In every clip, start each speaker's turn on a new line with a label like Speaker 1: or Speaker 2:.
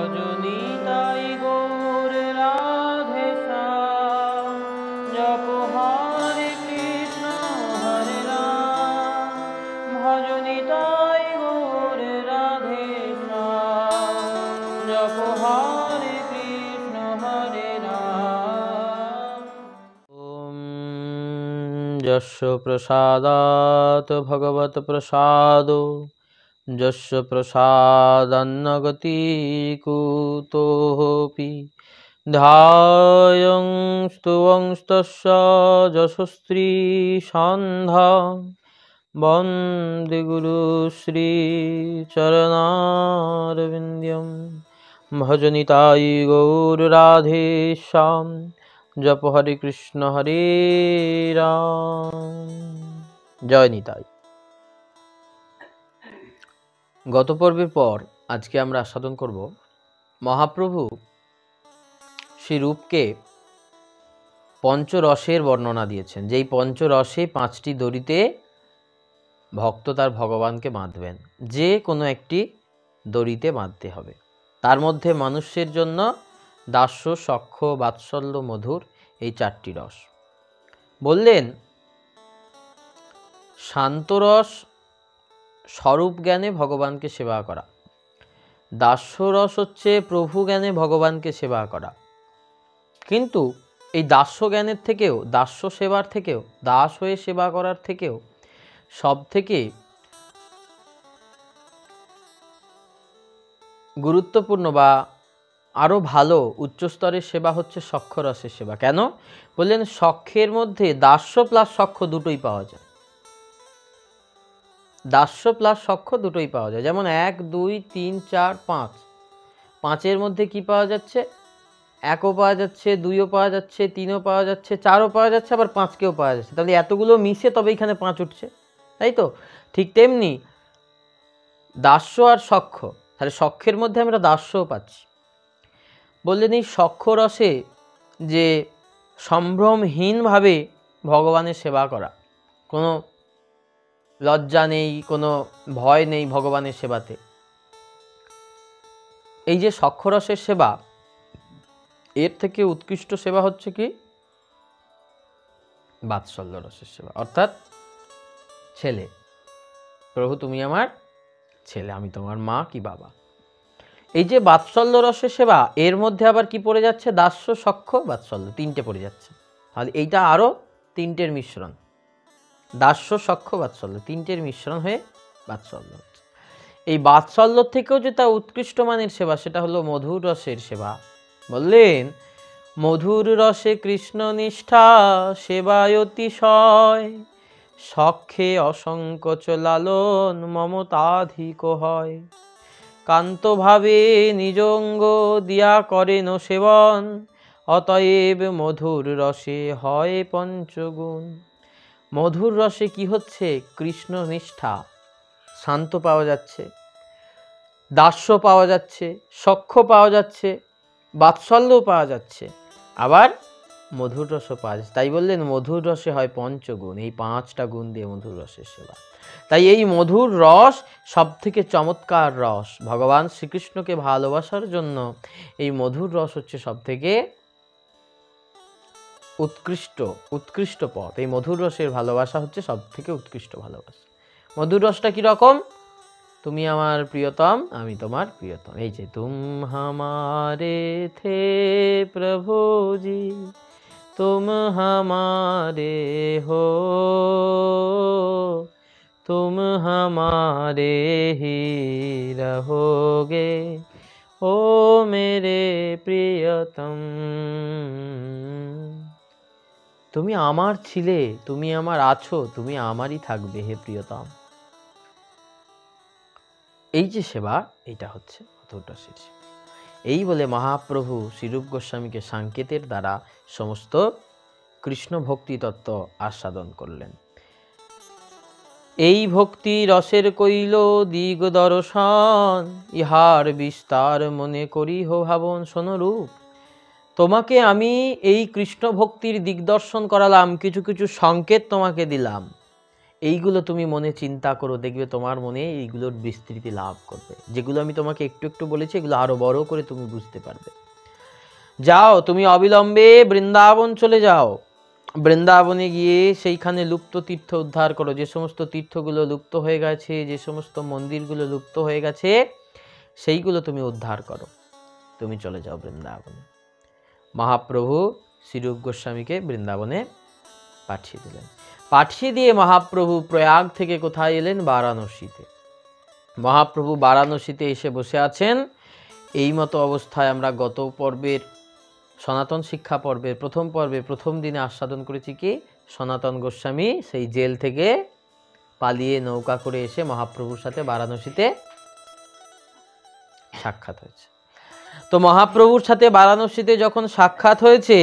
Speaker 1: ভজনিতাই গৌর রাধে শ্যাম জপ হরে কৃষ্ণ হরে রাম ভজনিতাই গৌর রাধে শ্যাম জপ হরে কৃষ্ণ হরে রাম। ওম যস্য প্রসাদাৎ ভগবৎ প্রসাদো যস্য প্রসাদান্নগতি কুতোপি ধ্যায়ং স্তুবংস্তস্য যশস্ত্রী সন্ধ্যা বন্দে গুরু শ্রী চরণারবিন্দ্যম ভজনিতাই গৌর রাধে শ্যাম জপ হরে কৃষ্ণ হরে রাম। জয় নিতাই। গত পর্বের পর আজকে আমরা আস্বাদন করব মহাপ্রভু শ্রী রূপকে পঞ্চরসের বর্ণনা দিয়েছেন, যেই পঞ্চরসে 5টি দড়িতে ভক্ত তার ভগবানকে বাঁধবেন, যে কোনো একটি দড়িতে বাঁধতে হবে। তার মধ্যে মানুষের জন্য দাস্য, সখ্য, বাৎসল্য, মধুর, এই 4টি রস বললেন। শান্তরস স্বরূপ জ্ঞানে ভগবানকে সেবা করা, দাস্যরস হচ্ছে প্রভু জ্ঞানে ভগবানকে সেবা করা। কিন্তু এই দাস্য জ্ঞানের থেকেও, দাস্য সেবার থেকেও, দাস হয়ে সেবা করার থেকেও সব থেকে গুরুত্বপূর্ণ বা আরও ভালো উচ্চস্তরের সেবা হচ্ছে সখ্যরসের সেবা। কেন বললেন? সখ্যের মধ্যে দাস্য প্লাস সখ্য দুটোই পাওয়া যায়। দাস্য প্লাস সখ্য দুটোই পাওয়া যায়। যেমন 1, 2, 3, 4, 5, 5-এর মধ্যে কি পাওয়া যাচ্ছে? 1ও পাওয়া যাচ্ছে, 2ও পাওয়া যাচ্ছে, 3ও পাওয়া যাচ্ছে, 4ও পাওয়া যাচ্ছে, আবার 5কেও পাওয়া যাচ্ছে। তাহলে এতগুলো মিশে তবে এখানে 5 উঠছে, তাই তো? ঠিক তেমনি দাস্য আর সখ্য, তাহলে সখ্যের মধ্যে আমরা দাস্যও পাচ্ছি। বললেন এই সখ্য রসে যে সম্ভ্রমহীনভাবে ভগবানের সেবা করা, কোনো লজ্জা নেই, কোনো ভয় নেই ভগবানের সেবাতে, এই যে সখ্যরসের সেবা, এর থেকে উৎকৃষ্ট সেবা হচ্ছে কি? বাৎসল্য রসের সেবা, অর্থাৎ ছেলে। প্রভু তুমি আমার ছেলে, আমি তোমার মা কি বাবা। এই যে বাৎসল্য রসের সেবা, এর মধ্যে আবার কি পড়ে যাচ্ছে? দাস্য, সখ্য, বাৎসল্য, 3টে পড়ে যাচ্ছে। তাহলে এইটা আরো 3টের মিশ্রণ। দাস্য, সখ্য, বাৎসল্য 3টের মিশ্রণ হয়ে বাৎসল্য হচ্ছে। এই বাৎসল্য থেকেও যেটা উৎকৃষ্ট মানের সেবা, সেটা হলো মধুর রসের সেবা। বললেন মধুর রসে কৃষ্ণ নিষ্ঠা সেবায় অতিশয়, সখ্যে অসংকোচ লালন মমতাধিক হয়। কান্তভাবে নিজঙ্গ দিয়া করেন সেবন, অতএব মধুর রসে হয় পঞ্চগুণ। মধুর রসে কি হচ্ছে? কৃষ্ণ নিষ্ঠা, শান্ত পাওয়া যাচ্ছে, দাস্য পাওয়া যাচ্ছে, সখ্য পাওয়া যাচ্ছে, বাৎসল্যও পাওয়া যাচ্ছে, আবার মধুর রসও পাওয়া যাচ্ছে। তাই বললেন মধুর রসে হয় পঞ্চগুণ। এই 5টা গুণ দিয়ে মধুর রসের সেবা। তাই এই মধুর রস সব থেকে চমৎকার রস। ভগবান শ্রীকৃষ্ণকে ভালোবাসার জন্য এই মধুর রস হচ্ছে সব থেকে উৎকৃষ্ট পথ। এই মধুর রসের ভালোবাসা হচ্ছে সব থেকে উৎকৃষ্ট ভালোবাসা। মধুর রসটা কি রকম? তুমি আমার প্রিয়তম, আমি তোমার প্রিয়তম। এই যে তুম হামারে থে প্রভুজি, তুম হামারে হো, তুম হামারে হি রহোগে, ও মেরে প্রিয়তম। তুমি আমার ছিলে, তুমি আমার আছো, তুমি আমারই থাকবে হে প্রিয়তম। এই যে সেবা, এটা হচ্ছে মধুর রসের সেবা। এই বলে মহাপ্রভু শ্রীরূপ গোস্বামীকে সাংকেতের দ্বারা সমস্ত কৃষ্ণ ভক্তি তত্ত্ব আস্বাদন করলেন। এই ভক্তি রসের কইল দিগ দর্শন, ইহার বিস্তার মনে করি হো ভাবন। শোনো রূপ, তোমাকে আমি এই কৃষ্ণ ভক্তির দিগদর্শন করালাম, কিছু কিছু সংকেত তোমাকে দিলাম। এইগুলো তুমি মনে চিন্তা করো, দেখবে তোমার মনে এইগুলোর বিস্তৃতি লাভ করবে। যেগুলো আমি তোমাকে একটু একটু বলেছি এগুলো আরো বড় করে তুমি বুঝতে পারবে। যাও তুমি অবিলম্বে বৃন্দাবন চলে যাও, বৃন্দাবনে গিয়ে সেইখানে লুপ্ত তীর্থ উদ্ধার করো। যে সমস্ত তীর্থগুলো লুপ্ত হয়ে গেছে, যে সমস্ত মন্দিরগুলো লুপ্ত হয়ে গেছে, সেইগুলো তুমি উদ্ধার করো। তুমি চলে যাও বৃন্দাবনে। মহাপ্রভু শ্রীরূপ গোস্বামীকে বৃন্দাবনে পাঠিয়ে দিলেন। পাঠিয়ে দিয়ে মহাপ্রভু প্রয়াগ থেকে কোথায় এলেন? বারাণসীতে। মহাপ্রভু বারাণসীতে এসে বসে আছেন। এই মতো অবস্থায় আমরা গত পর্বের সনাতন শিক্ষা পর্বের প্রথম পর্বে প্রথম দিনে আস্বাদন করেছি কি সনাতন গোস্বামী সেই জেল থেকে পালিয়ে নৌকা করে এসে মহাপ্রভুর সাথে বারাণসীতে সাক্ষাৎ হয়েছে। তো মহাপ্রভুর সাথে বারাণসীতে যখন সাক্ষাৎ হয়েছে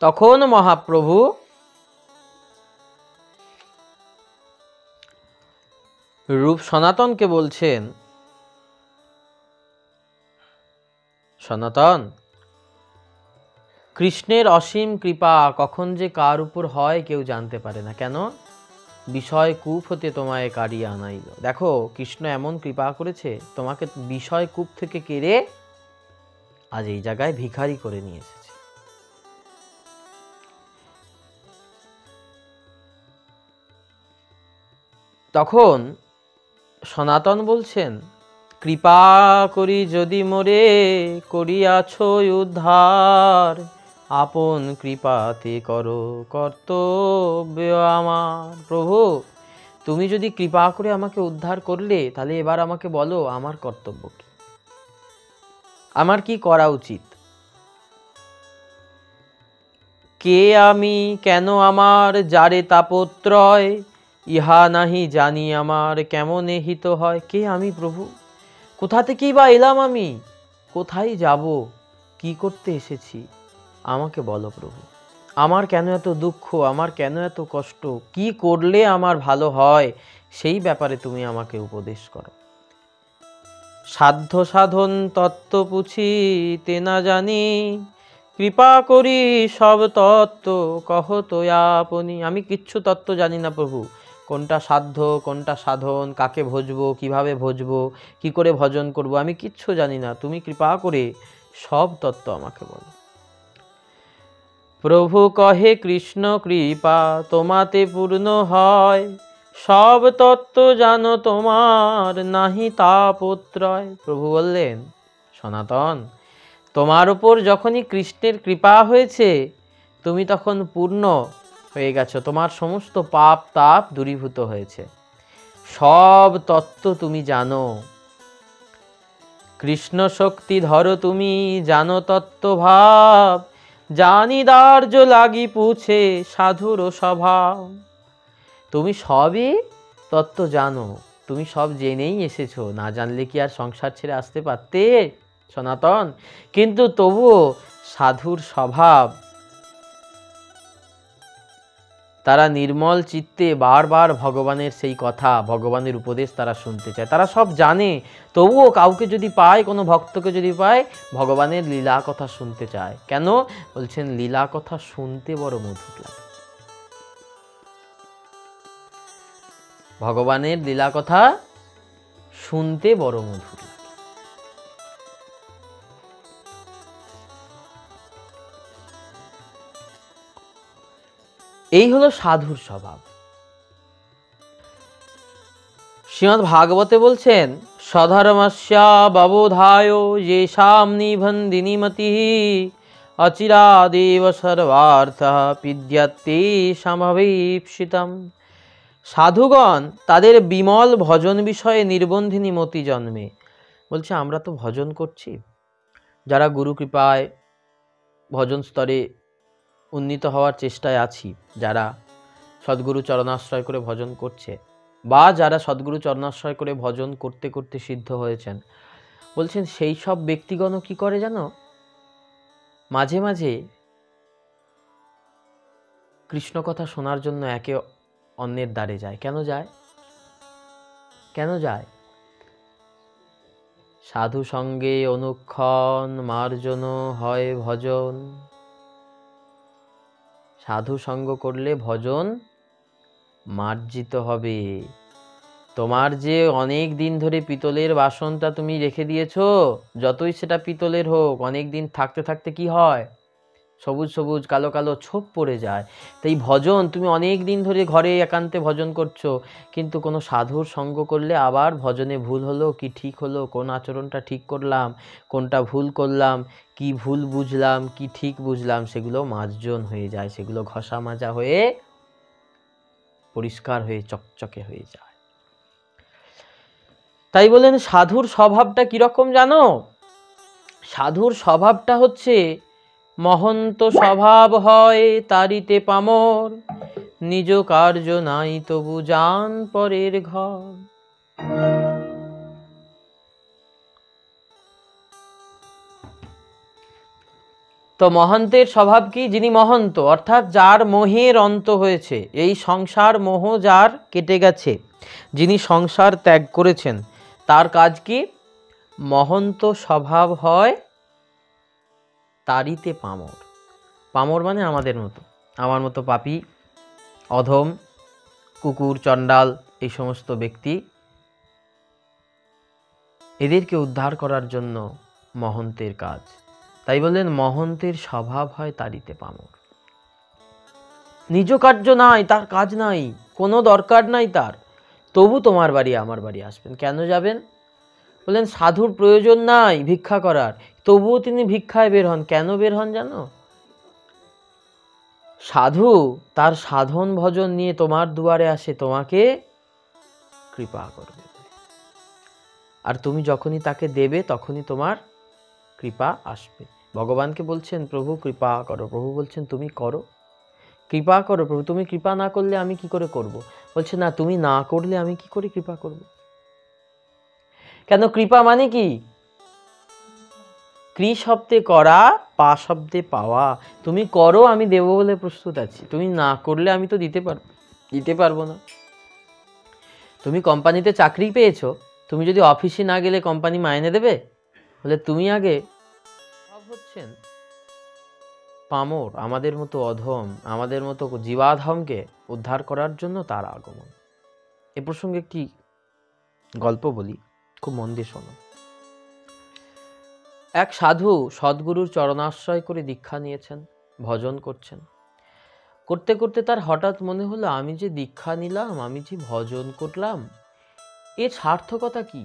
Speaker 1: তখন মহাপ্রভু রূপ সনাতনকে বলছেন, সনাতন, কৃষ্ণের অসীম কৃপা কখন যে কার উপর হয় কেউ জানতে পারে না। কেন? বিষয় কূপ হতে তোমায় কাড়িয়ে আনাইল। দেখো কৃষ্ণ এমন কৃপা করেছে, তোমাকে বিষয় কূপ থেকে কেড়ে আজ এই জায়গায় ভিখারি করে নিয়ে এসেছে। তখন সনাতন বলছেন, কৃপা করি যদি মোরে করিয়াছ উদ্ধার, আপন কৃপাতে করো কর্তব্য আমার। প্রভু তুমি যদি কৃপা করে আমাকে উদ্ধার করলে, তাহলে এবার আমাকে বলো আমার কর্তব্য কি, আমার কি করা উচিত। কে আমি, কেন আমার, যারে তাপত্রয়, ইহা নাহি জানি আমার কেমনে হিত হয়। কে আমি প্রভু? কোথা থেকেই বা এলাম আমি? কোথায় যাব? কি করতে এসেছি? আমাকে বলো প্রভু। আমার কেন এত দুঃখ, আমার কেন এত কষ্ট, কি করলে আমার ভালো হয়, সেই ব্যাপারে তুমি আমাকে উপদেশ করো। সাধ্য সাধন তত্ত্ব পুছিতে না জানি, কৃপা করি সব তত্ত্ব কহ তো আপনি। আমি কিচ্ছু তত্ত্ব জানি না প্রভু, কোনটা সাধ্য কোনটা সাধন, কাকে ভজবো, কিভাবে ভজবো, কি করে ভজন করব, আমি কিচ্ছু জানি না। তুমি কৃপা করে সব তত্ত্ব আমাকে বলো। প্রভু কহে কৃষ্ণ কৃপা তোমাতে পূর্ণ হয়, সব তত্ত্ব জানো তোমার নাহি তাপত্রয়। প্রভু বললেন, সনাতন তোমার উপর যখনই কৃষ্ণের কৃপা হয়েছে তুমি তখন পূর্ণ হয়ে গেছো, তোমার সমস্ত পাপ তাপ দূরীভূত হয়েছে, সব তত্ত্ব তুমি জানো। কৃষ্ণ শক্তি ধরো তুমি জানো তত্ত্ব ভাব, জানি দার্য লাগি পুছে সাধুর স্বভাব। তুমি সবই তত্ত্ব জানো, তুমি সব জেনেই এসেছো, না জানলে কি আর সংসার ছেড়ে আসতে পারতে সনাতন? কিন্তু তবুও সাধুর স্বভাব, তারা নির্মল চিত্তে বারবার ভগবানের সেই কথা, ভগবানের উপদেশ তারা শুনতে চায়। তারা সব জানে, তবুও কাউকে যদি পায়, কোনো ভক্তকে যদি পায়, ভগবানের লীলা কথা শুনতে চায়। কেন? বলছেন লীলা কথা শুনতে বড় মধুর লাগে। ভগবানের লীলা কথা শুনতে বড় মধুর লাগে। এই হলো সাধুর স্বভাব। শ্রীমদ্ ভাগবতে বলছেন, সধর্মস্যা ববোধায় যেষাম নিবন্দিনী মতিঃ, অচিরাদেব সর্বার্থঃ বিদ্যতে সমভীপ্সিতম। সাধুগণ তাদের বিমল ভজন বিষয়ে নির্বন্ধিনী মতি জন্মে। বলছে আমরা তো ভজন করছি, যারা গুরু কৃপায় ভজন স্তরে উন্নীত হওয়ার চেষ্টায় আছি, যারা সদ্গুরু চরণাশ্রয় করে ভজন করছে, বা যারা সদ্গুরু চরণাশ্রয় করে ভজন করতে করতে সিদ্ধ হয়েছেন, বলছেন সেই সব ব্যক্তিগণ কি করে জানো? মাঝে মাঝে কৃষ্ণ কথা শোনার জন্য একে অন্যের দ্বারে যায়। কেন যায়? কেন যায়? সাধু সঙ্গে অনুক্ষণ মার্জন হয় ভজন। সাধু সঙ্গ করলে ভজন মার্জিত হবে। তোমার যে অনেক দিন ধরে পিতলের বাসনটা তুমি রেখে দিয়েছো, যতই সেটা পিতলের হোক, অনেক দিন থাকতে থাকতে কি হয়, সবুজ সবুজ কালো কালো ছোপ পড়ে যায়। তাই ভজন তুমি অনেক দিন ধরে ঘরে একান্তে ভজন করছো, কিন্তু কোনো সাধুর সঙ্গ করলে আবার ভজনে ভুল হলো কি ঠিক হলো, কোন আচরণটা ঠিক করলাম, কোনটা ভুল করলাম, কি ভুল বুঝলাম কি ঠিক বুঝলাম, সেগুলো মার্জন হয়ে যায়, সেগুলো ঘষা মাজা হয়ে পরিষ্কার হয়ে চকচকে হয়ে যায়। তাই বলেন সাধুর স্বভাবটা কিরকম জানো? সাধুর স্বভাবটা হচ্ছে মহন্ত স্বভাব হয় তারিতে পামর, নিজ কার্য নাই তবু যান পরের ঘর। তো মহন্তের স্বভাব কি? যিনি মহন্ত অর্থাৎ যার মোহের অন্ত হয়েছে, এই সংসার মোহ যার কেটে গেছে, যিনি সংসার ত্যাগ করেছেন, তার কাজ কি? মহন্ত স্বভাব হয় তারিতে পামর। পামর মানে আমাদের মতো, আমার মতো পাপী, অধম, কুকুর, চণ্ডাল, এই সমস্ত ব্যক্তি, এদেরকে উদ্ধার করার জন্য মহন্তের কাজ। তাই বললেন মহন্তের স্বভাব হয় তারিতে পামর। নিজ কার্য নাই, তার কাজ নাই, কোনো দরকার নাই তার, তবু তোমার বাড়ি আমার বাড়ি আসবেন। কেন যাবেন? বললেন সাধুর প্রয়োজন নাই ভিক্ষা করার, তবুও তিনি ভিক্ষায় বের হন। কেন বের হন জানো? সাধু তার সাধন ভজন নিয়ে তোমার দুয়ারে আসে তোমাকে কৃপা করবে, আর তুমি যখনই তাকে দেবে তখনই তোমার কৃপা আসবে। ভগবানকে বলছেন প্রভু কৃপা করো, প্রভু বলছেন তুমি করো, কৃপা করো প্রভু, তুমি কৃপা না করলে আমি কি করে করব? বলছে না, তুমি না করলে আমি কি করে কৃপা করব? কেন? কৃপা মানে কি? ক্রি শব্দে করা, পা শব্দে পাওয়া। তুমি করো, আমি দেব বলে প্রস্তুত আছি, তুমি না করলে আমি তো দিতে পারবো না। তুমি কোম্পানিতে চাকরি পেয়েছো, তুমি যদি অফিসে না গেলে কোম্পানি মাইনে দেবে? বলে তুমি আগে হচ্ছেন পামর, আমাদের মতো অধম, আমাদের মতো জীবাধমকে উদ্ধার করার জন্য তার আগমন। এ প্রসঙ্গে একটি গল্প বলি, খুব মন দিয়ে শোনো। এক সাধু সদ্গুরুর চরণাশ্রয় করে দীক্ষা নিয়েছেন, ভজন করছেন। করতে করতে তার হঠাৎ মনে হলো, আমি যে দীক্ষা নিলাম, আমি যে ভজন করলাম, এর সার্থকতা কি?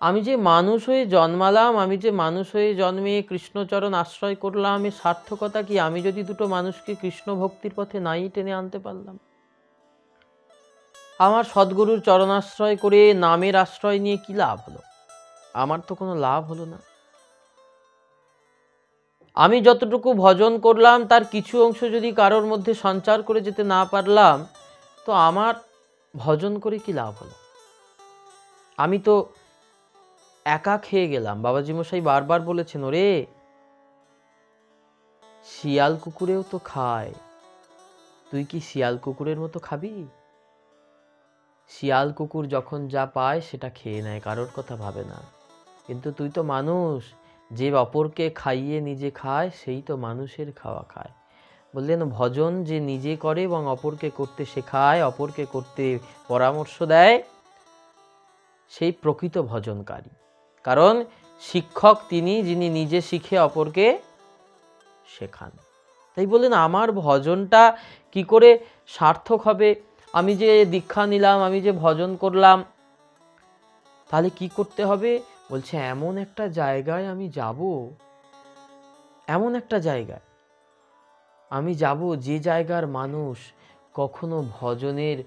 Speaker 1: আমি যে মানুষ হয়ে জন্মালাম, আমি যে মানুষ হয়ে জন্মে কৃষ্ণচরণ আশ্রয় করলাম, এর সার্থকতা কি? আমি যদি দুটো মানুষকে কৃষ্ণ ভক্তির পথে নাই টেনে আনতে পারলাম, আমার সদ্গুরুর চরণাশ্রয় করে নামের আশ্রয় নিয়ে কি লাভ হলো? আমার তো কোনো লাভ হলো না। আমি যতটুকু ভজন করলাম তার কিছু অংশ যদি কারোর মধ্যে সঞ্চার করে যেতে না পারলাম, তো আমার ভজন করে কি লাভ হলো? আমি তো একা খেয়ে গেলাম। বাবাজি মশাই বারবার বলেছেন, ওরে শিয়াল কুকুরেও তো খায়, তুই কি শিয়াল কুকুরের মতো খাবি? শিয়াল কুকুর যখন যা পায় সেটা খেয়ে নেয়, কারোর কথা ভাবে না। কিন্তু তুই তো মানুষ, যে অপরকে খাইয়ে নিজে খায় সেই তো মানুষের খাওয়া খায়। বললেন ভজন যে নিজে করে এবং অপরকে করতে শেখায়, অপরকে করতে পরামর্শ দেয়, সেই প্রকৃত ভজনকারী। কারণ শিক্ষক তিনি, যিনি নিজে শিখে অপরকে শেখান। তাই বললেন আমার ভজনটা কি করে সার্থক হবে? আমি যে দীক্ষা নিলাম, আমি যে ভজন করলাম, তাহলে কি করতে হবে? বলছে এমন একটা জায়গায় আমি যাব, এমন একটা জায়গায় আমি যাব যে জায়গার মানুষ কখনো ভজনের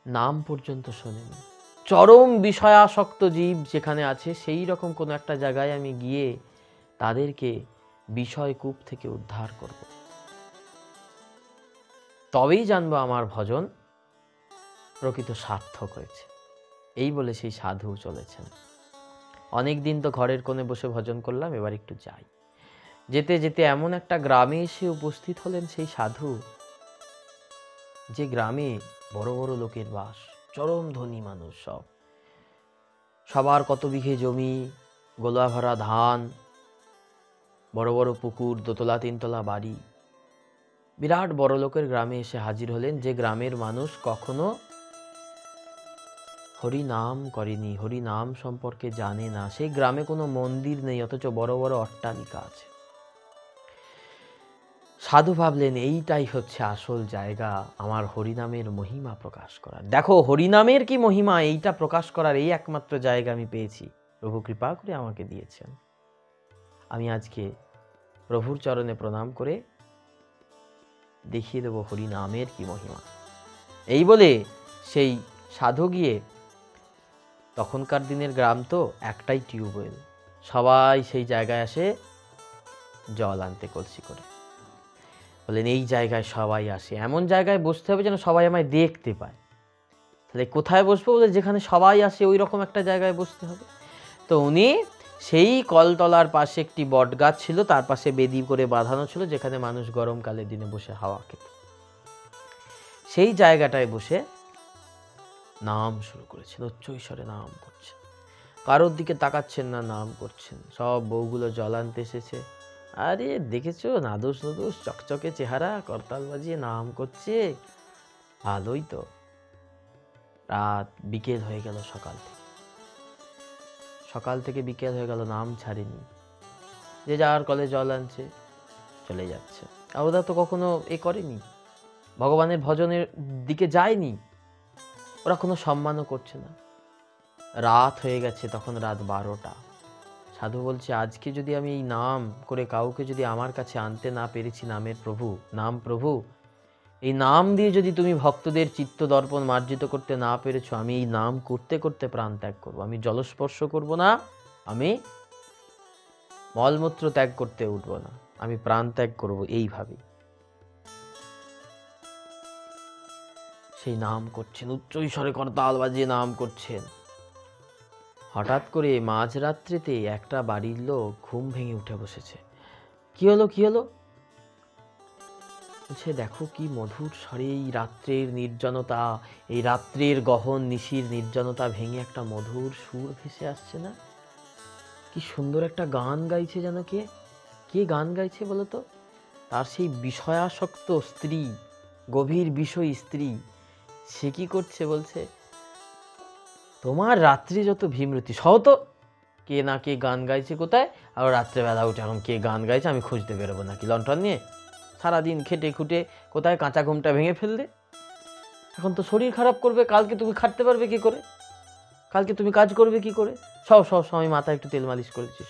Speaker 1: নাম পর্যন্ত শোনেনি। চরম বিষয়াসক্ত জীব যেখানে আছে, সেই রকম কোনো একটা জায়গায় আমি গিয়ে তাদেরকে বিষয়কূপ থেকে উদ্ধার করব। তবেই জানবো আমার ভজন প্রকৃত সার্থক হয়েছে। এই বলে সেই সাধু চলেছেন। অনেক দিন তো ঘরের কোণে বসে ভজন করলাম, এবার একটু যাই। যেতে যেতে এমন একটা গ্রামে এসে উপস্থিত হলেন সেই সাধু, যে গ্রামে বড় বড় লোকের বাস, চরম ধনী মানুষ, সবার কত বিঘে জমি, গোলা ভরা ধান, বড় বড় পুকুর, দোতলা তিনতলা বাড়ি, বিরাট বড় লোকের গ্রামে এসে হাজির হলেন, যে গ্রামের মানুষ কখনো হরি নাম করেনি, হরি নাম সম্পর্কে জানে না। সেই গ্রামে কোনো মন্দির নেই, অথচ বড় বড় অট্টালিকা আছে। সাধু ভাবলেন এইটাই হচ্ছে আসল জায়গা আমার হরিনামের মহিমা প্রকাশ করার। দেখো হরিনামের কি মহিমা, এইটা প্রকাশ করার এই একমাত্র জায়গা আমি পেয়েছি, প্রভু কৃপা করে আমাকে দিয়েছেন। আমি আজকে প্রভুর চরণে প্রণাম করে দেখিয়ে দেব হরিনামের কি মহিমা। এই বলে সেই সাধু গিয়ে, তখনকার দিনের গ্রাম তো একটাই টিউবওয়েল, সবাই সেই জায়গায় আসে জল আনতে কলসি করে। বললেন এই জায়গায় সবাই আসে, এমন জায়গায় বসতে হবে যেন সবাই আমায় দেখতে পায়। তাহলে কোথায় বসবো? বলে যেখানে সবাই আসে ওই রকম একটা জায়গায় বসতে হবে। তো উনি সেই কলতলার পাশে একটি বট গাছ ছিল, তার পাশে বেদি করে বাঁধানো ছিল, যেখানে মানুষ গরমকালের দিনে বসে হাওয়া খেত। সেই জায়গাটায় বসে নাম শুরু করেছেন, উচ্চৈঃস্বরে নাম করছেন, কারোর দিকে তাকাচ্ছেন না, নাম করছেন। সব বউগুলো জল আনতে এসেছে। আরে দেখেছো নাদুস নুদুস চকচকে চেহারা, করতাল বাজিয়ে নাম করছে, ভালোই তো। রাত বিকেল হয়ে গেল, সকাল থেকে বিকেল হয়ে গেল, নাম ছাড়েনি। যে যার কলে জল আনছে, চলে যাচ্ছে। আর ওরা তো কখনো এ করেনি, ভগবানের ভজনের দিকে যায়নি, ওরা কোনো সম্মানও করছে না। রাত হয়ে গেছে, তখন রাত 12টা। সাধু বলছে আজকে যদি আমি এই নাম করে কাউকে যদি আমার কাছে আনতে না পেরেছি, নামের প্রভু, নাম প্রভু, এই নাম দিয়ে যদি তুমি ভক্তদের চিত্ত দর্পণ মার্জিত করতে না পেরেছো, আমি এই নাম করতে করতে প্রাণ ত্যাগ করবো। আমি জলস্পর্শ করব না, আমি মলমূত্র ত্যাগ করতে উঠবো না, আমি প্রাণ ত্যাগ করবো। এইভাবে সেই নাম করছেন, উচ্চৈঃস্বরে করতাল বাজিয়ে নাম করছেন। হঠাৎ করে মাঝরাত্রিতে একটা বাড়ির লোক ঘুম ভেঙে উঠে বসেছে। কি হলো কি হলো? বলছে দেখো কি মধুর স্বরে এই রাত্রের নির্জনতা, এই রাত্রের গহন নিশির নির্জনতা ভেঙে একটা মধুর সুর ভেসে আসছে না? কি সুন্দর একটা গান গাইছে যেন। কে গান গাইছে বলো তো? তার সেই বিষয়াসক্ত স্ত্রী, গভীর বিষয় স্ত্রী, সে কি করছে? বলছে তোমার রাত্রি যত ভীমরতি সহত, কে না কে গান গাইছে কোথায়, আর রাত্রেবেলা উঠে এখন কে গান গাইছে আমি খুঁজতে বেরোবো নাকি লণ্ঠন নিয়ে? সারাদিন খেটে খুঁটে কোথায় কাঁচা ঘুমটা ভেঙে ফেললে, এখন তো শরীর খারাপ করবে, কালকে তুমি খাটতে পারবে কি করে, কালকে তুমি কাজ করবে কি করে? সব আমি মাথায় একটু তেল মালিশ করে দিচ্ছি।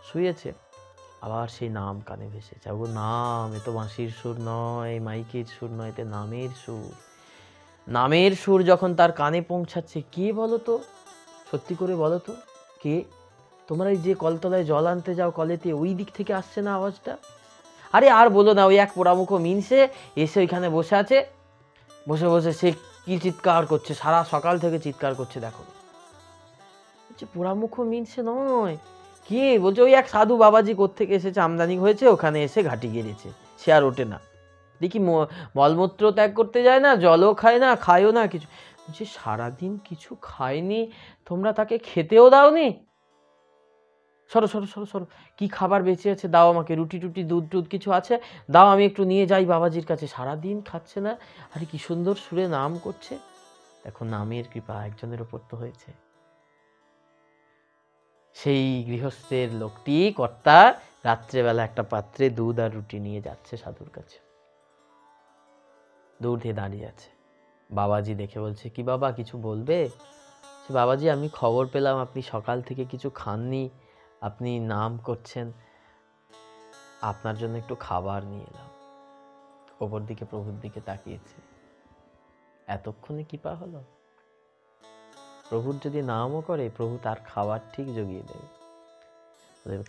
Speaker 1: শুয়েছে, আবার সেই নাম কানে ভেসেছে। ও নাম, এ তো বাঁশির সুর নয়, মাইকের সুর নয়, এতে নামের সুর। নামের সুর যখন তার কানে পৌঁছাচ্ছে, কে বলো তো, সত্যি করে বলো তো কে? তোমরা এই যে কলতলায় জল আনতে যাও কলেতে, ওই দিক থেকে আসছে না আওয়াজটা? আরে আর বলো না, ওই এক পোড়ামুখ মিনসে এসে ওইখানে বসে আছে, বসে বসে সে কি চিৎকার করছে, সারা সকাল থেকে চিৎকার করছে। দেখো বলছে পোড়ামুখ মিনসে নয়, কে? বলছে ওই এক সাধু বাবাজি কোত্থেকে এসেছে, আমদানি হয়েছে, ওখানে এসে ঘাটি গেড়েছে, সে আর ওঠে না। দেখি মলমূত্র ত্যাগ করতে যায় না, জলও খায় না, খায়ও না কিছু। বলছে সারাদিন কিছু খায়নি, তোমরা তাকে খেতেও দাওনি? সরো সরো সরো সরো, কি খাবার বেঁচে আছে দাও আমাকে, রুটি টুটি দুধ টুধ কিছু আছে দাও, আমি একটু নিয়ে যাই বাবাজির কাছে। সারাদিন খাচ্ছে না, আরে কি সুন্দর সুরে নাম করছে। দেখো নামের কৃপা একজনের ওপর তো হয়েছে। সেই গৃহস্থের লোকটি, কর্তা, রাত্রেবেলা একটা পাত্রে দুধ আর রুটি নিয়ে যাচ্ছে সাধুর কাছে। দূর থেকে দাঁড়িয়ে আছে। বাবাজি দেখে বলছে কি বাবা কিছু বলবে? বাবাজি আমি খবর পেলাম আপনি সকাল থেকে কিছু খাননি, আপনি নাম করছেন, আপনার জন্য একটু খাবার নিয়ে এলাম। ওপর দিকে প্রভুর দিকে তাকিয়েছে। এতক্ষণে কৃপা হলো। প্রভুর যদি নামও করে, প্রভু তার খাবার ঠিক জুগিয়ে দেবে।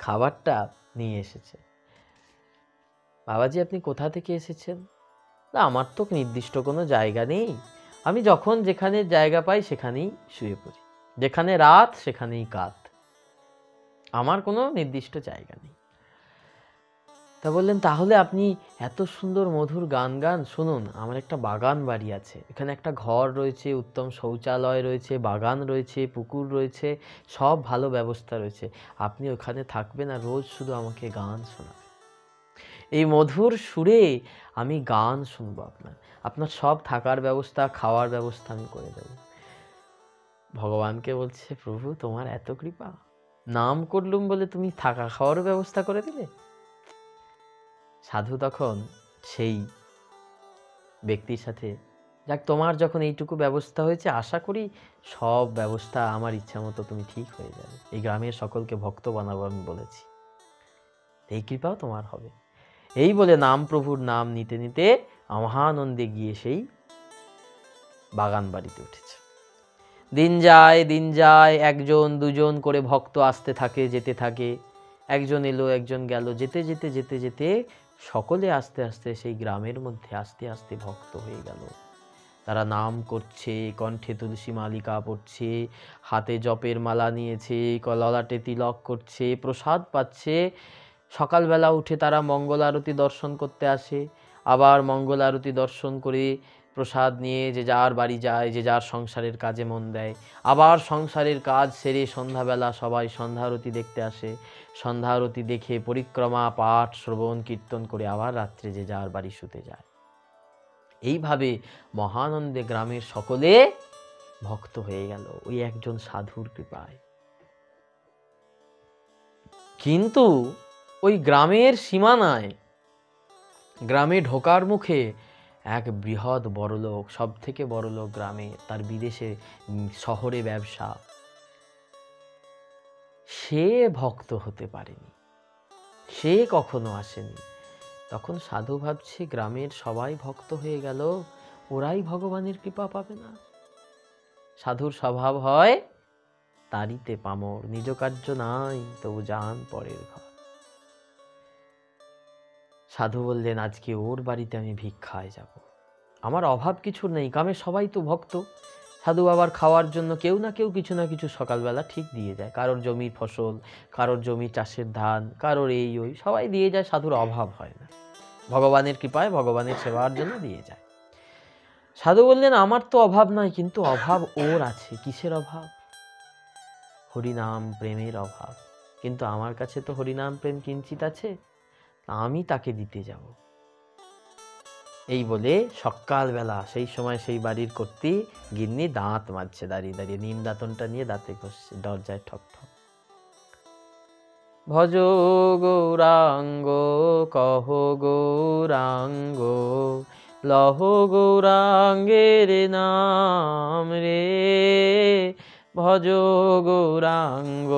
Speaker 1: খাবারটা নিয়ে এসেছে। বাবাজি আপনি কোথা থেকে এসেছেন? না আমার তো নির্দিষ্ট কোনো জায়গা নেই, আমি যখন যেখানে জায়গা পাই সেখানেই শুয়ে পড়ি, যেখানে রাত সেখানেই কাত, আমার কোনো নির্দিষ্ট জায়গা নেই। তা বললেন তাহলে আপনি এত সুন্দর মধুর গান গান, শুনুন আমার একটা বাগান বাড়ি আছে, এখানে একটা ঘর রয়েছে, উত্তম শৌচালয় রয়েছে, বাগান রয়েছে, পুকুর রয়েছে, সব ভালো ব্যবস্থা রয়েছে, আপনি ওখানে থাকবেন আর রোজ শুধু আমাকে গান শোনাবেন। এই মধুর সুরে আমি গান শুনবো আপনার, আপনার সব থাকার ব্যবস্থা, খাওয়ার ব্যবস্থা আমি করে দেব। ভগবানকে বলছে, প্রভু তোমার এত কৃপা, নাম করলুম বলে তুমি থাকা খাওয়ার ব্যবস্থা করে দিলে। সাধু তখন সেই ব্যক্তির সাথে, যাক তোমার যখন এইটুকু ব্যবস্থা হয়েছে, আশা করি সব ব্যবস্থা আমার ইচ্ছা মতো তুমি ঠিক হয়ে যাবে। এই গ্রামের সকলকে ভক্ত বানাবো আমি বলেছি, এই কৃপাও তোমার হবে। এই বলে নাম প্রভুর নাম নিতে নিতে মহানন্দে গিয়ে সেই বাগান বাড়িতে উঠেছে। দিন যায়, একজন দুজন করে ভক্ত আসতে থাকে, যেতে থাকে। একজন এলো, একজন গেল, যেতে যেতে যেতে যেতে সকলে আস্তে আস্তে সেই গ্রামের মধ্যে আস্তে আস্তে ভক্ত হয়ে গেল। তারা নাম করছে, কণ্ঠে তুলসী মালিকা পড়ছে, হাতে জপের মালা নিয়েছে, ললাটে তিলক করছে, প্রসাদ পাচ্ছে। সকালবেলা উঠে তারা মঙ্গল আরতি দর্শন করতে আসে, আবার মঙ্গল আরতি দর্শন করে প্রসাদ নিয়ে যে যার বাড়ি যায়, যে যার সংসারের কাজে মন দেয়। আবার সংসারের কাজ সেরে সন্ধ্যাবেলা সবাই সন্ধ্যা আরতি দেখতে আসে, সন্ধ্যা আরতি দেখে পরিক্রমা, পাঠ, শ্রবণ, কীর্তন করে আবার রাত্রে যে যার বাড়ি শুতে যায়। এইভাবে মহানন্দে গ্রামের সকলে ভক্ত হয়ে গেল ওই একজন সাধুর কৃপায়। কিন্তু ওই গ্রামের সীমানায়, গ্রামে ঢোকার মুখে এক বৃহৎ বড়লোক, সব থেকে বড়লোক গ্রামে, তার বিদেশে শহরে ব্যবসা, সে ভক্ত হতে পারেনি, সে কখনো আসেনি। তখন সাধু ভাবছে, গ্রামের সবাই ভক্ত হয়ে গেল, ওরাই ভগবানের কৃপা পাবে না। সাধুর স্বভাব হয় তারিতে পামর, নিজ কার্য নাই তবু যান পরের ঘর। সাধু বললেন, আজকে ওর বাড়িতে আমি ভিক্ষায় যাব, আমার অভাব কিছু নেই, গ্রামে সবাই তো ভক্ত। সাধু বাবার খাওয়ার জন্য কেউ না কেউ কিছু না কিছু সকালবেলা ঠিক দিয়ে যায়, কারোর জমির ফসল, কারোর জমি চাষের ধান, কারোর এই ওই, সবাই দিয়ে যায়, সাধুর অভাব হয় না, ভগবানের কৃপায় ভগবানের সেবার জন্য দিয়ে যায়। সাধু বললেন, আমার তো অভাব নাই, কিন্তু অভাব ওর আছে। কিসের অভাব? হরিনাম প্রেমের অভাব। কিন্তু আমার কাছে তো হরিনাম প্রেম কিঞ্চিত আছে, আমি তাকে দিতে যাব। এই বলে সকালবেলা সেই সময় সেই বাড়ির কর্ত্রী গিন্নি দাঁত মাজছে, দাঁড়িয়ে দাঁড়িয়ে নিম দাঁতনটা নিয়ে দাঁতে ঘষছে, দরজায় ঠক ঠক। ভজ গৌরাঙ্গ কহ গৌরাঙ্গ, লহ গৌরাঙ্গের নাম রে। ভজ গৌরাঙ্গ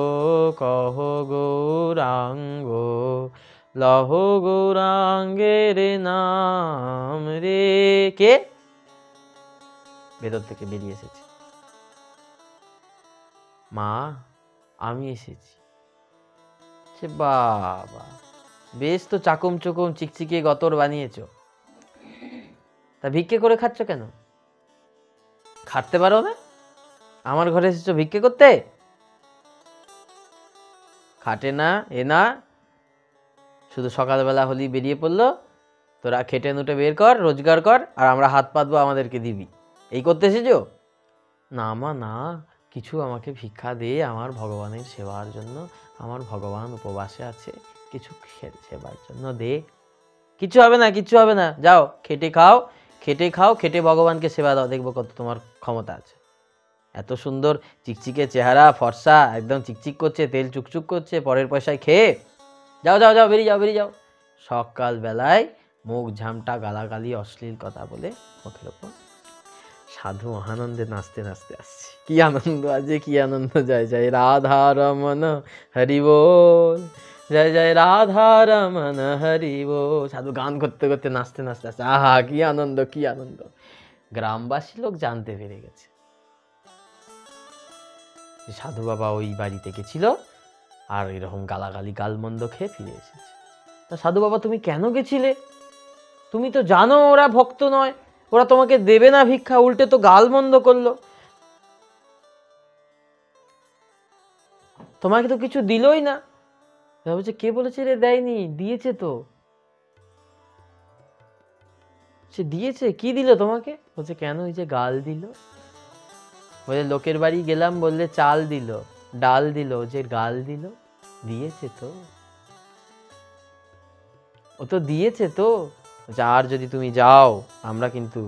Speaker 1: কহ গৌরাঙ্গ, লহ গৌরাঙ্গের নাম রে। কে? ভেতর থেকে বেরিয়ে এসেছে, মা আমি এসেছি। সে বাবা, বেশ তো চাকুম চুকুম চিকচিকে গতর বানিয়েছ, তা ভিক্ষে করে খাচ্ছ কেন? খাটতে পারো না? আমার ঘরে এসেছো ভিক্ষে করতে? খাটে না এ না, শুধু সকালবেলা হলেই বেরিয়ে পড়লো, তোরা খেটে নুটে বের কর, রোজগার কর, আর আমরা হাত পাতবো, আমাদেরকে দিবি, এই করতে এসেছো? না মা না, কিছু আমাকে ভিক্ষা দে, আমার ভগবানের সেবার জন্য, আমার ভগবান উপবাসে আছে, কিছু সেবার জন্য দে। কিছু হবে না, কিছু হবে না, যাও খেটে খাও, খেটে খাও, খেটে ভগবানকে সেবা দাও, দেখবো কত তোমার ক্ষমতা আছে। এত সুন্দর চিকচিকে চেহারা, ফর্সা, একদম চিকচিক করছে, তেল চুকচুক করছে, পরের পয়সায় খেয়ে যাও যাও যাও, বেরিয়ে যাও বেরিয়ে যাও। সকালবেলায় মুখ ঝামটা, গালাগালি, অশ্লীল কথা বলে মুখের ওপর। সাধু আনন্দে নাচতে নাচতে আসছে। কি আনন্দ আছে, কি আনন্দ! জয় জয় রাধা রমন হরি বল, জয় জয় রাধা রমন হরি বল। সাধু গান করতে করতে নাচতে নাচতে আসছে। আহা কি আনন্দ, কি আনন্দ! গ্রামবাসী লোক জানতে পেরে গেছে সাধু বাবা ওই বাড়িতে গেছিল আর এরকম গালাগালি গালমন্দ খেয়ে ফিরে এসেছে। তা সাধু বাবা তুমি কেন গেছিলে? তুমি তো জানো ওরা ভক্ত নয়, ওরা তোমাকে দেবে না ভিক্ষা, উল্টে তো গালমন্দ করলো, তোমাকে তো কিছু দিলই না। বলছে, কে বলেছে রে দেয়নি? দিয়েছে তো। সে দিয়েছে, কি দিল তোমাকে? বলছে, কেন? ওই যে গাল দিল। বলে, লোকের বাড়ি গেলাম, বললে চাল দিল, ডাল দিল, যে গাল দিল, দিয়েছে তো। ও তো দিয়েছে তো, আর যদি তুমি যাও আমরা কিন্তু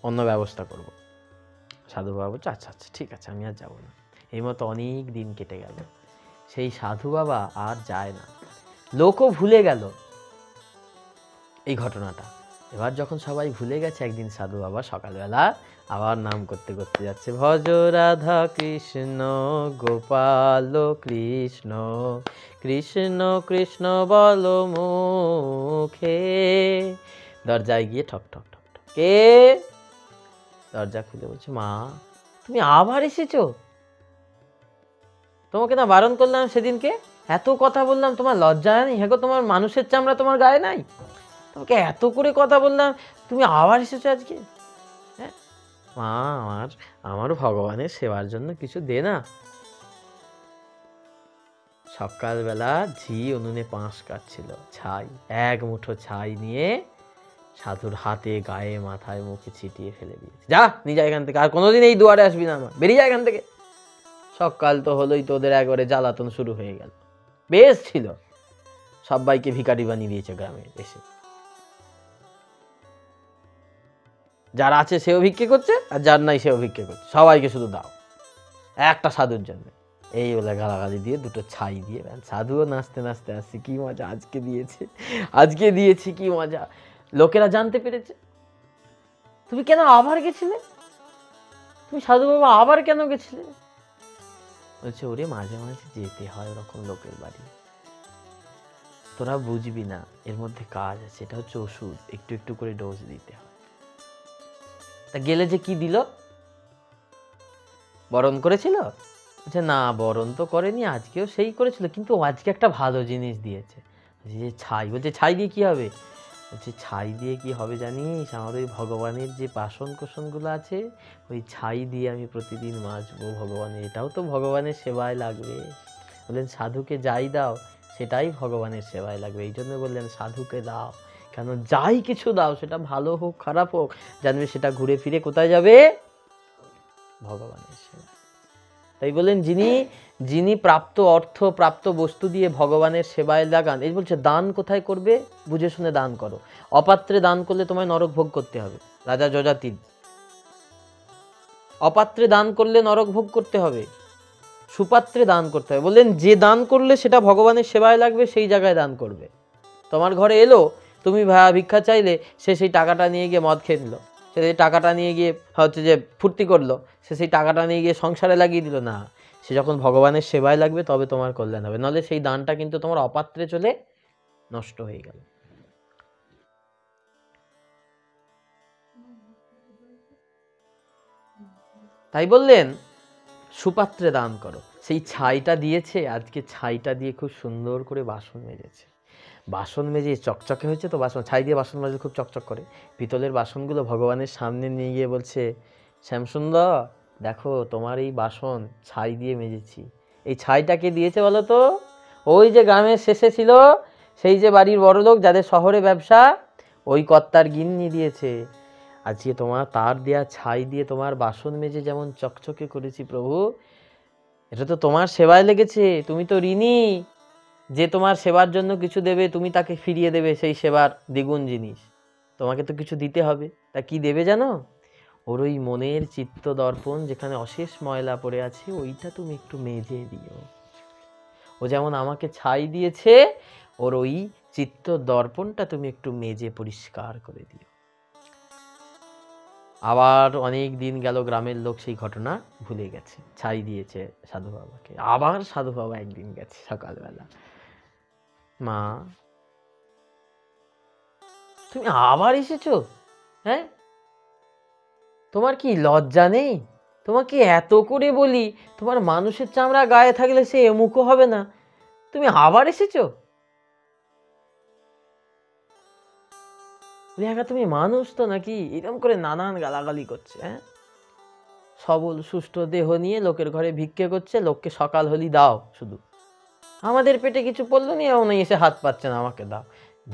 Speaker 1: অন্য ব্যবস্থা করব। সাধু বাবা বলছে আচ্ছা আচ্ছা ঠিক আছে, আমি আর যাবো না। এই মতো অনেক দিন কেটে গেল, সেই সাধু বাবা আর যায় না, লোকও ভুলে গেল এই ঘটনাটা। এবার যখন সবাই ভুলে গেছে, একদিন সাধু বাবা সকালবেলা আবার নাম করতে করতে যাচ্ছে, ভজ রাধা কৃষ্ণ গোপাল কৃষ্ণ, কৃষ্ণ কৃষ্ণ বল মুখে। দরজায় গিয়ে ঠক ঠক ঠক ঠক, কে? দরজা খুলে বলছে, মা তুমি আবার এসেছো? তোমাকে না বারণ করলাম সেদিনকে, এত কথা বললাম, তোমার লজ্জা নেই? হ্যাঁ গো, তোমার মানুষের চামড়া তোমার গায়ে নাই? তোমাকে এত করে কথা বললাম, তুমি আবার এসেছো আজকে? হ্যাঁ মা, আমারও ভগবানের সেবার জন্য কিছু দে না। সকালবেলা ঝি উনুনে পাঁশ কাটছিল, ছাই, এক মুঠো ছাই নিয়ে সাধুর হাতে, গায়ে, মাথায়, মুখে ছিটিয়ে ফেলে দিয়েছে। যা নিজে এখান থেকে, আর কোনোদিন এই দুয়ারে আসবি না, আমার বেরিয়ে যায় এখান থেকে। সকাল তো হলোই, তোদের একবারে জ্বালাতন শুরু হয়ে গেল। বেশ ছিল, সবাইকে ভিখারি বানিয়ে দিয়েছে গ্রামে এসে। যার আছে সেও ভিক্ষে করছে, আর যার নাই সেও ভিক্ষে করছে, সবাইকে শুধু দাও একটা সাধুর জন্য। এই বলে গালাগালি দিয়ে দুটো ছাই দিয়ে সাধুও নাচতে নাচতে আসছে, কি মজা আজকে দিয়েছে, আজকে দিয়েছি, কি মজা। লোকেরা জানতে পেরেছে। তুমি কেন আবার গেছিলে? তুমি সাধু বাবা আবার কেন গেছিলে? বলছে, ওরে মাঝে মাঝে যেতে হয় ওরকম লোকের বাড়ি, তোরা বুঝবি না, এর মধ্যে কাজ আছে, এটা হচ্ছে ওষুধ, একটু একটু করে ডোজ দিতে হয়। তা গেলে যে কি দিল? বরণ করেছিল? বলছে না, বরণ তো করেনি, আজকেও সেই করেছিল, কিন্তু আজকে একটা ভালো জিনিস দিয়েছে, যে ছাই। বলছে ছাই দিয়ে কি হবে? বলছে ছাই দিয়ে কি হবে জানিস, আমার ওই ভগবানের যে বাসন কোসনগুলো আছে, ওই ছাই দিয়ে আমি প্রতিদিন মাজবো ভগবানের, এটাও তো ভগবানের সেবায় লাগবে। বললেন সাধুকে যাই দাও সেটাই ভগবানের সেবায় লাগবে, এই জন্য বললেন সাধুকে দাও, কেন যাই কিছু দাও, সেটা ভালো হোক খারাপ হোক, জানবে সেটা ঘুরে ফিরে কোথায় যাবে? ভগবানের সেবা। তাই বললেন যিনি প্রাপ্ত অর্থ, প্রাপ্ত বস্তু দিয়ে ভগবানের সেবায় লাগান, এই বলছে দান কোথায় করবে, বুঝে শুনে দান করো। অপাত্রে দান করলে তোমায় নরক ভোগ করতে হবে, রাজা যযাতি। অপাত্রে দান করলে নরক ভোগ করতে হবে, সুপাত্রে দান করতে হবে। বললেন যে দান করলে সেটা ভগবানের সেবায় লাগবে, সেই জায়গায় দান করবে। তোমার ঘরে এলো, তুমি ভিক্ষা চাইলে, সে সেই টাকাটা নিয়ে গিয়ে মদ খেয়ে নিল, সে সেই টাকাটা নিয়ে গিয়ে হচ্ছে যে ফুর্তি করলো, সে সেই টাকাটা নিয়ে গিয়ে সংসারে লাগিয়ে দিল না, সে যখন ভগবানের সেবায় লাগবে তবে তোমার কল্যাণ হবে, নাহলে সেই দানটা কিন্তু তোমার অপাত্রে চলে নষ্ট হয়ে গেল। তাই বললেন সুপাত্রে দান করো। সেই ছাইটা দিয়েছে, আজকে ছাইটা দিয়ে খুব সুন্দর করে বাসন মেজেছে, বাসন মেজে চকচকে হয়েছে তো, বাসন ছাই দিয়ে বাসন মাজলে খুব চকচক করে, পিতলের বাসনগুলো ভগবানের সামনে নিয়ে গিয়ে বলছে, শ্যামসুন্দর দেখো তোমার এই বাসন ছাই দিয়ে মেজেছি। এই ছাইটাকে দিয়েছে বলো তো? ওই যে গ্রামের শেষে ছিল, সেই যে বাড়ির বড়লোক, যাদের শহরে ব্যবসা, ওই কর্তার গিন্নি দিয়েছে। আজকে তোমার তার দেয়া ছাই দিয়ে তোমার বাসন মেজে যেমন চকচকে করেছি প্রভু, এটা তো তোমার সেবায় লেগেছে, তুমি তো ঋণী। যে তোমার সেবার জন্য কিছু দেবে, তুমি তাকে ফিরিয়ে দেবে সেই সেবার দ্বিগুণ জিনিস, তোমাকে তো কিছু দিতে হবে। তা কি দেবে জানো? ওর ওই মনের চিত্ত দর্পণ যেখানে অশেষ ময়লা পড়ে আছে, ওইটা তুমি একটু মেজে দিও। ও যেমন আমাকে ছাই দিয়েছে, ওর ওই চিত্ত দর্পণটা তুমি একটু মেজে পরিষ্কার করে দিও। আবার অনেক দিন গেল, গ্রামের লোক সেই ঘটনা ভুলে গেছে, ছাই দিয়েছে সাধু বাবাকে। আবার সাধু বাবা একদিন গেছে সকালবেলা, মা তুমি আবার এসেছো? হ্যাঁ তোমার কি লজ্জা নেই? তোমাকে এত করে বলি, তোমার মানুষের চামড়া গায়ে থাকলে সে এমুখো হবে না, তুমি আবার এসেছো? তুমি মানুষ তো নাকি? এরকম করে নানান গালাগালি করছে। হ্যাঁ সবল সুষ্ঠ দেহ নিয়ে লোকের ঘরে ভিক্ষে করছে, লোককে সকাল হলি দাও শুধু, আমাদের পেটে কিছু পড়লো নি, এমন এসে হাত পাচ্ছে না আমাকে দাও।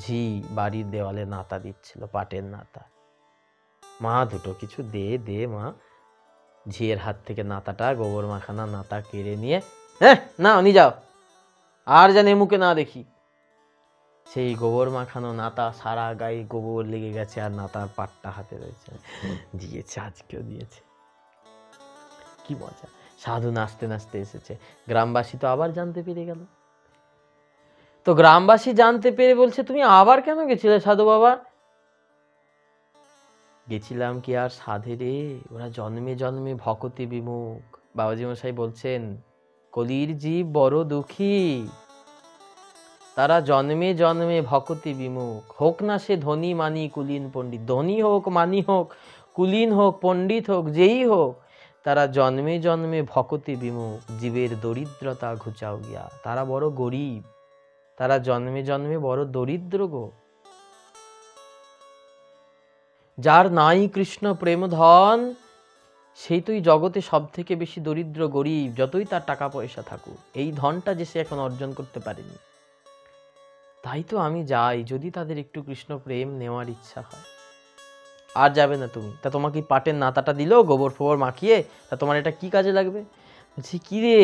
Speaker 1: ঝি বাড়ির দেওয়ালে নাতা দিচ্ছিল, পাটের নাতা। মা দুটো কিছু দে দে মা। ঝিয়ের হাত থেকে নাতাটা, গোবর মাখানা নাতা কেড়ে নিয়ে, হ্যাঁ না নিয়ে যাও, আর যেন মুখে না দেখি। সেই গোবর মাখানো নাতা, সারা গায়ে গোবর লেগে গেছে আর নাতার পাটটা হাতে রয়েছে। দিয়েছে, আজকেও দিয়েছে। কি মজা। সাধু নাচতে নাচতে এসেছে। গ্রামবাসী তো আবার জানতে পেরে গেল। তো গ্রামবাসী জানতে পেরে বলছে, তুমি আবার কেন গেছিলে সাধু বাবা? গেছিলাম কি আর সাধে রে, ওরা জন্মে জন্মে ভকতি বিমুখ। বাবাজি মশাই বলছেন, কলির জীব বড় দুঃখী, তারা জন্মে জন্মে ভকতি বিমুখ। হোক না সে ধনী মানি কুলীন পণ্ডিত, ধনী হোক মানি হোক কুলীন হোক পণ্ডিত হোক যেই হোক, তারা জন্মে জন্মে ভকতি বিমুখ। জীবের দরিদ্রতা ঘুচাও গিয়া, তারা বড় গরিব, তারা জন্মে জন্মে বড় দরিদ্র গো। যার নাই কৃষ্ণ প্রেম ধন, সেই তুই জগতে সব থেকে বেশি দরিদ্র গরিব, যতই তার টাকা পয়সা থাকুক। এই ধনটা যে সে এখন অর্জন করতে পারেনি। তাই তো আমি যাই, যদি তাদের একটু কৃষ্ণ প্রেম নেওয়ার ইচ্ছা হয়। আর যাবে না তুমি? তা তোমাকে পাটের নাতাটা দিল গোবর ফোবর মাখিয়ে, তা তোমার এটা কি কাজে লাগবে? বলছি, কি রে,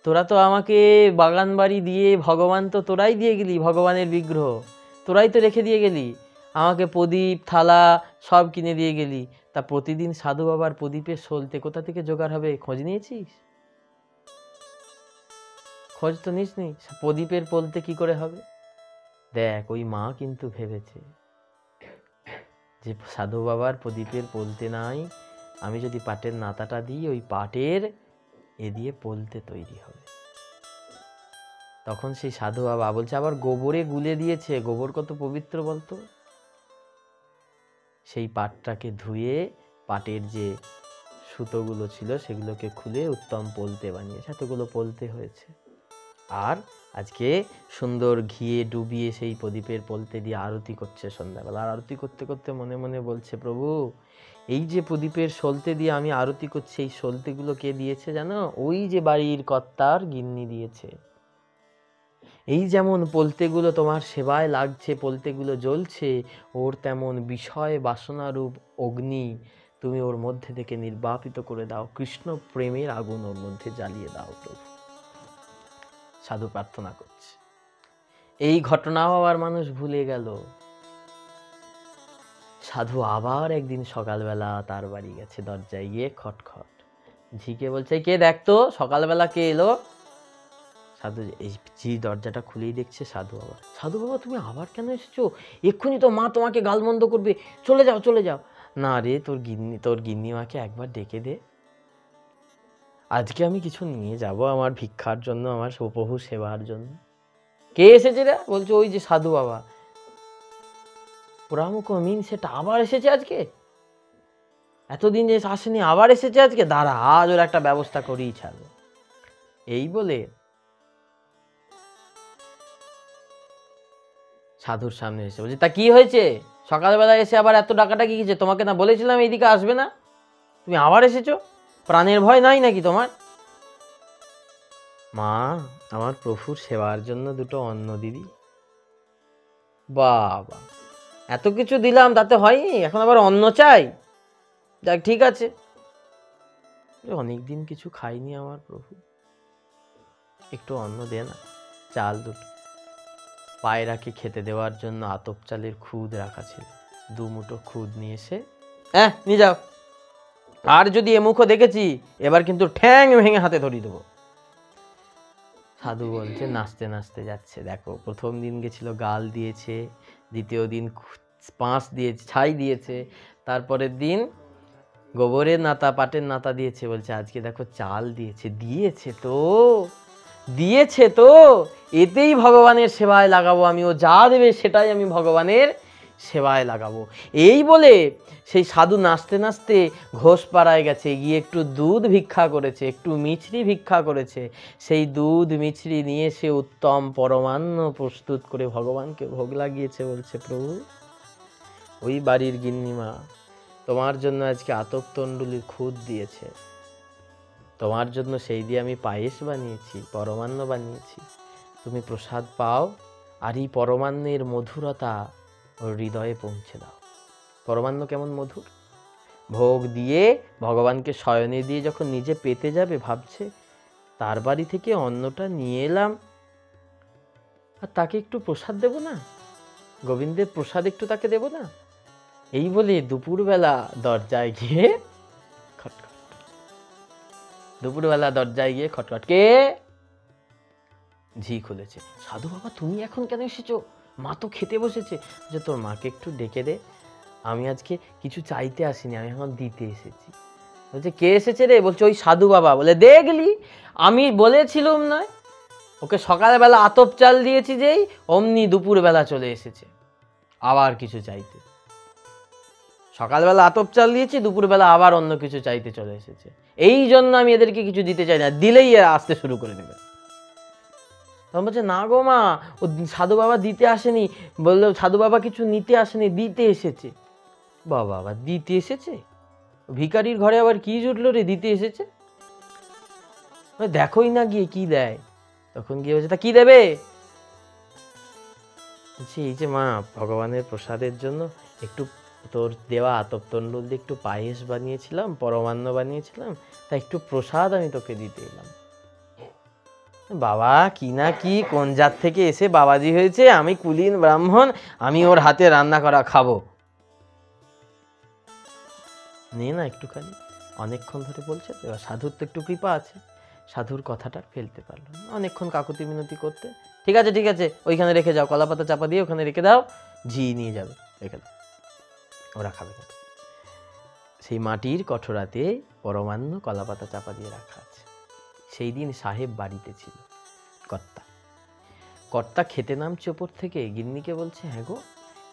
Speaker 1: তোরা তো আমাকে বাগান বাড়ি দিয়ে, ভগবান তো তোরাই দিয়ে গেলি, ভগবানের বিগ্রহ তোরাই তো রেখে দিয়ে গেলি, আমাকে প্রদীপ থালা সব কিনে দিয়ে গেলি। তা প্রতিদিন সাধু বাবার প্রদীপের সলতে কোথা থেকে জোগাড় হবে? খোঁজ নিয়েছিস? খোঁজ তো নিসনি। প্রদীপের পলতে কি করে হবে? দেখ, ওই মা কিন্তু ভেবেছে যে সাধু বাবার প্রদীপের পলতে নাই, আমি যদি পাটের নাতাটা দিই, ওই পাটের এ দিয়ে পলতে তৈরি হবে। তখন সেই সাধু বাবা বলছে, আবার গোবরে গুলে দিয়েছে। গোবর কত পবিত্র বলতো। সেই পাটটাকে ধুয়ে পাটের যে সুতোগুলো ছিল সেগুলোকে খুলে উত্তম পলতে বানিয়েছে। এতগুলো পলতে হয়েছে। আর আজকে সুন্দর ঘিয়ে ডুবিয়ে সেই প্রদীপের পলতে দিয়ে আরতি করছে সন্ধ্যাবেলা। আর আরতি করতে করতে মনে মনে বলছে, প্রভু, এই যে প্রদীপের সলতে দিয়ে আমি আরতি করছি, এই সলতেগুলো কে দিয়েছে জানো? ওই যে বাড়ির কর্তার গিন্নি দিয়েছে। এই যেমন পলতেগুলো তোমার সেবায় লাগছে, পলতেগুলো জ্বলছে, ওর তেমন বিষয় বাসনারূপ অগ্নি তুমি ওর মধ্যে থেকে নির্বাপিত করে দাও। কৃষ্ণ প্রেমের আগুন ওর মধ্যে জ্বালিয়ে দাও প্রভু। সাধু প্রার্থনা করছে। এই ঘটনাও আবার মানুষ ভুলে গেল। সাধু আবার একদিন সকালবেলা তার বাড়ি গেছে, দরজায় গিয়ে খটখট ঝিকে বলছে, কে দেখতো সকালবেলা কে এলো? সাধু এই ঝি দরজাটা খুলেই দেখছে সাধু বাবা। সাধু বাবা, তুমি আবার কেন এসেছো? এক্ষুনি তো মা তোমাকে গালমন্দ করবে, চলে যাও চলে যাও। না রে, তোর গিন্নি মাকে একবার ডেকে দে, আজকে আমি কিছু নিয়ে যাব আমার ভিক্ষার জন্য, আমার প্রভু সেবার জন্য। কে এসেছে রে? বলছে, ওই যে সাধু বাবা। পোড়ামুখ মিন সেটা আবার এসেছে আজকে? এতদিন যে আসেনি, আবার এসেছে আজকে? দাঁড়া, আজ ওর একটা ব্যবস্থা করেই ছাড়বো। এই বলে সাধুর সামনে এসে বলছে, তা কি হয়েছে? সকালবেলা এসে আবার এত ডাকাডাকি কিছে? তোমাকে না বলেছিলাম এইদিকে আসবে না? তুমি আবার এসেছো? প্রাণের ভয় নাই নাকি তোমার? মা, আমার প্রভুর সেবার জন্য দুটো অন্ন দিবি। বাবা, এত কিছু দিলাম তাতে হয়নি, এখন আবার অন্ন চাই? যাক, ঠিক আছে, অনেকদিন কিছু খাইনি আমার প্রভু, একটু অন্ন দে না, চাল দুটো। পায়রাকে খেতে দেওয়ার জন্য আতপ চালের খুদ রাখা ছিল, 2 মুঠো খুদ নিয়ে এসে নিয়ে যাও। আর যদি এমুখো দেখেছি, এবার কিন্তু ঠ্যাং ভেঙে হাতে ধরিয়ে দেবো। সাধু বলছে, নাচতে নাচতে যাচ্ছে। দেখো, প্রথম দিন গেছিল গাল দিয়েছে, দ্বিতীয় দিন পাঁচ দিয়েছে, ছাই দিয়েছে, তারপরের দিন গোবরের নাতা পাটের নাতা দিয়েছে। বলছে আজকে দেখো চাল দিয়েছে। দিয়েছে তো এতেই ভগবানের সেবায় লাগাবো আমি, ও যা দেবে সেটাই আমি ভগবানের সেবায় লাগাবো। এই বলে সেই সাধু নাচতে নাচতে ঘোষপাড়ায় গেছে, গিয়ে একটু দুধ ভিক্ষা করেছে, একটু মিছরি ভিক্ষা করেছে। সেই দুধ মিছরি নিয়ে সে উত্তম পরমান্ন প্রস্তুত করে ভগবানকে ভোগ লাগিয়েছে। বলছে, প্রভু, ওই বাড়ির গিন্নিমা তোমার জন্য আজকে আতপ তণ্ডুলির খুদ দিয়েছে, তোমার জন্য সেই দিয়ে আমি পায়েস বানিয়েছি, পরমান্ন বানিয়েছি। তুমি প্রসাদ পাও, আর এই পরমান্নের মধুরতা ওর হৃদয়ে পৌঁছে দাও। পরমান্ন কেমন মধুর! ভোগ দিয়ে ভগবানকে শয়নে দিয়ে যখন নিজে পেতে যাবে, ভাবছে তার বাড়ি থেকে অন্নটা নিয়ে এলাম, আর তাকে একটু প্রসাদ দেব না? গোবিন্দের প্রসাদ একটু তাকে দেব না? এই বলে দুপুরবেলা দরজায় গিয়ে খটখট, দুপুরবেলা দরজায় গিয়ে খটখট, কে? ঝি খুলেছে। সাধু বাবা তুমি এখন কেন এসেছো? মা তো খেতে বসেছে। যে তোর মাকে একটু ডেকে দে, আমি আজকে কিছু চাইতে আসিনি, আমি এখন দিতে এসেছি। বলছে কে এসেছে রে? বলছে ওই সাধু বাবা। বলে দেখলি, আমি বলেছিলাম নয়, ওকে সকালবেলা আতপ চাল দিয়েছি যেই, অমনি দুপুরবেলা চলে এসেছে আবার কিছু চাইতে। সকালবেলা আতপ চাল দিয়েছি, দুপুরবেলা আবার অন্য কিছু চাইতে চলে এসেছে। এই জন্য আমি এদেরকে কিছু দিতে চাই না, দিলেই এরা আসতে শুরু করে দেবে। তখন বলছে না গো মা, ও সাধু বাবা দিতে আসেনি, বললো সাধু বাবা কিছু নিতে আসেনি, দিতে এসেছে। বাবা আবার দিতে এসেছে? ভিখারির ঘরে আবার কি জুটলো রে, দিতে এসেছে? দেখোই না গিয়ে কি দেয়। তখন গিয়ে বলছে তা কি দেবে? বলছি এই যে মা, ভগবানের প্রসাদের জন্য একটু তোর দেওয়া আতপ তন্ডুল দিয়ে একটু পায়েস বানিয়েছিলাম, পরমান্ন বানিয়েছিলাম, তা একটু প্রসাদ আমি তোকে দিতে এলাম। বাবা কি না কি, কোন জাত থেকে এসে বাবাজি হয়েছে, আমি কুলীন ব্রাহ্মণ, আমি ওর হাতে রান্না করা খাবো? নে না একটুখানি। অনেকক্ষণ ধরে বলছে, এবার সাধুর তো একটু কৃপা আছে, সাধুর কথাটা ফেলতে পারলো না। অনেকক্ষণ কাকুতি মিনতি করতে, ঠিক আছে ঠিক আছে, ওইখানে রেখে যাও, কলাপাতা চাপা দিয়ে ওখানে রেখে দাও, ঝি নিয়ে যাবে, রেখে দাও, ওরা খাবে না। সেই মাটির কঠোরাতে পরমান্ন কলাপাতা চাপা দিয়ে রাখা আছে। সেই দিন সাহেব বাড়িতে ছিল। কর্তা কর্তা খেতে নামছে ওপর থেকে, গিন্নিকে বলছে হ্যাঁ গো,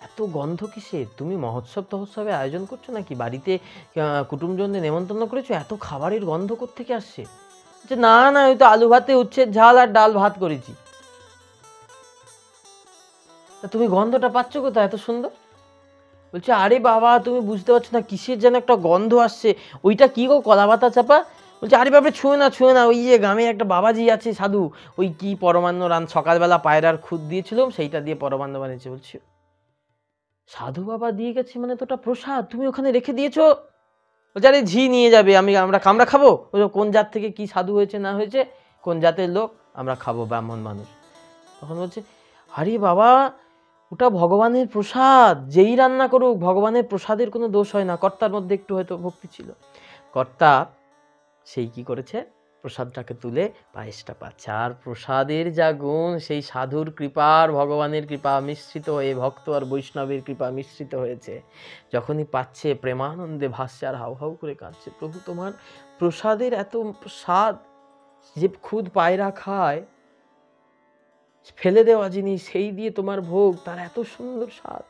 Speaker 1: এত গন্ধ কিসের? তুমি মহোৎসব টহোৎসবে আয়োজন করছো নাকি? বাড়িতে কুটুমজনদের নেমন্তন্ন করেছো, এত খাবারের গন্ধ কোত্থেকে আসছে? যে না না, ওই তো আলু ভাতে উচ্ছের ঝাল আর ডাল ভাত করেছি। তা তুমি গন্ধটা পাচ্ছ কোথায় এত সুন্দর? বলছে আরে বাবা তুমি বুঝতে পারছো না, কিসের যেন একটা গন্ধ আসছে। ওইটা কি গো? কলাপাতা চাপা। বলছে আরে বাবা ছুঁয়ে না ছুঁয়ে না, ওই যে গ্রামে একটা বাবাজি আছে সাধু, ওই কি পরমান্ন সকালবেলা পায়রার খুদ দিয়েছিলাম, সেইটা দিয়ে পরমান্ন বানিয়েছে। বলছি সাধু বাবা দিয়ে গেছে মানে তো ওটা প্রসাদ, তুমি ওখানে রেখে দিয়েছো? বলছে আরে ঝি নিয়ে যাবে, আমরা খাবো? কোন জাত থেকে কি সাধু হয়েছে না হয়েছে, কোন জাতের লোক, আমরা খাবো ব্রাহ্মণ মানুষ। তখন বলছে আরে বাবা ওটা ভগবানের প্রসাদ, যেই রান্না করুক ভগবানের প্রসাদের কোনো দোষ হয় না। কর্তার মধ্যে একটু হয়তো ভক্তি ছিল। কর্তা সেই কি করেছে, প্রসাদটাকে তুলে পায়েসটা পাচ্ছে। আর প্রসাদের যা গুণ, সেই সাধুর কৃপার ভগবানের কৃপা মিশ্রিত হয়ে, ভক্ত আর বৈষ্ণবের কৃপা মিশ্রিত হয়েছে। যখনই পাচ্ছে প্রেমানন্দে ভাসছে আর হাউ হাউ করে কাঁদছে, প্রভু তোমার প্রসাদের এত স্বাদ, যে খুদ পায়রা খায়, ফেলে দেওয়া জিনিস, সেই দিয়ে তোমার ভোগ, তার এত সুন্দর স্বাদ,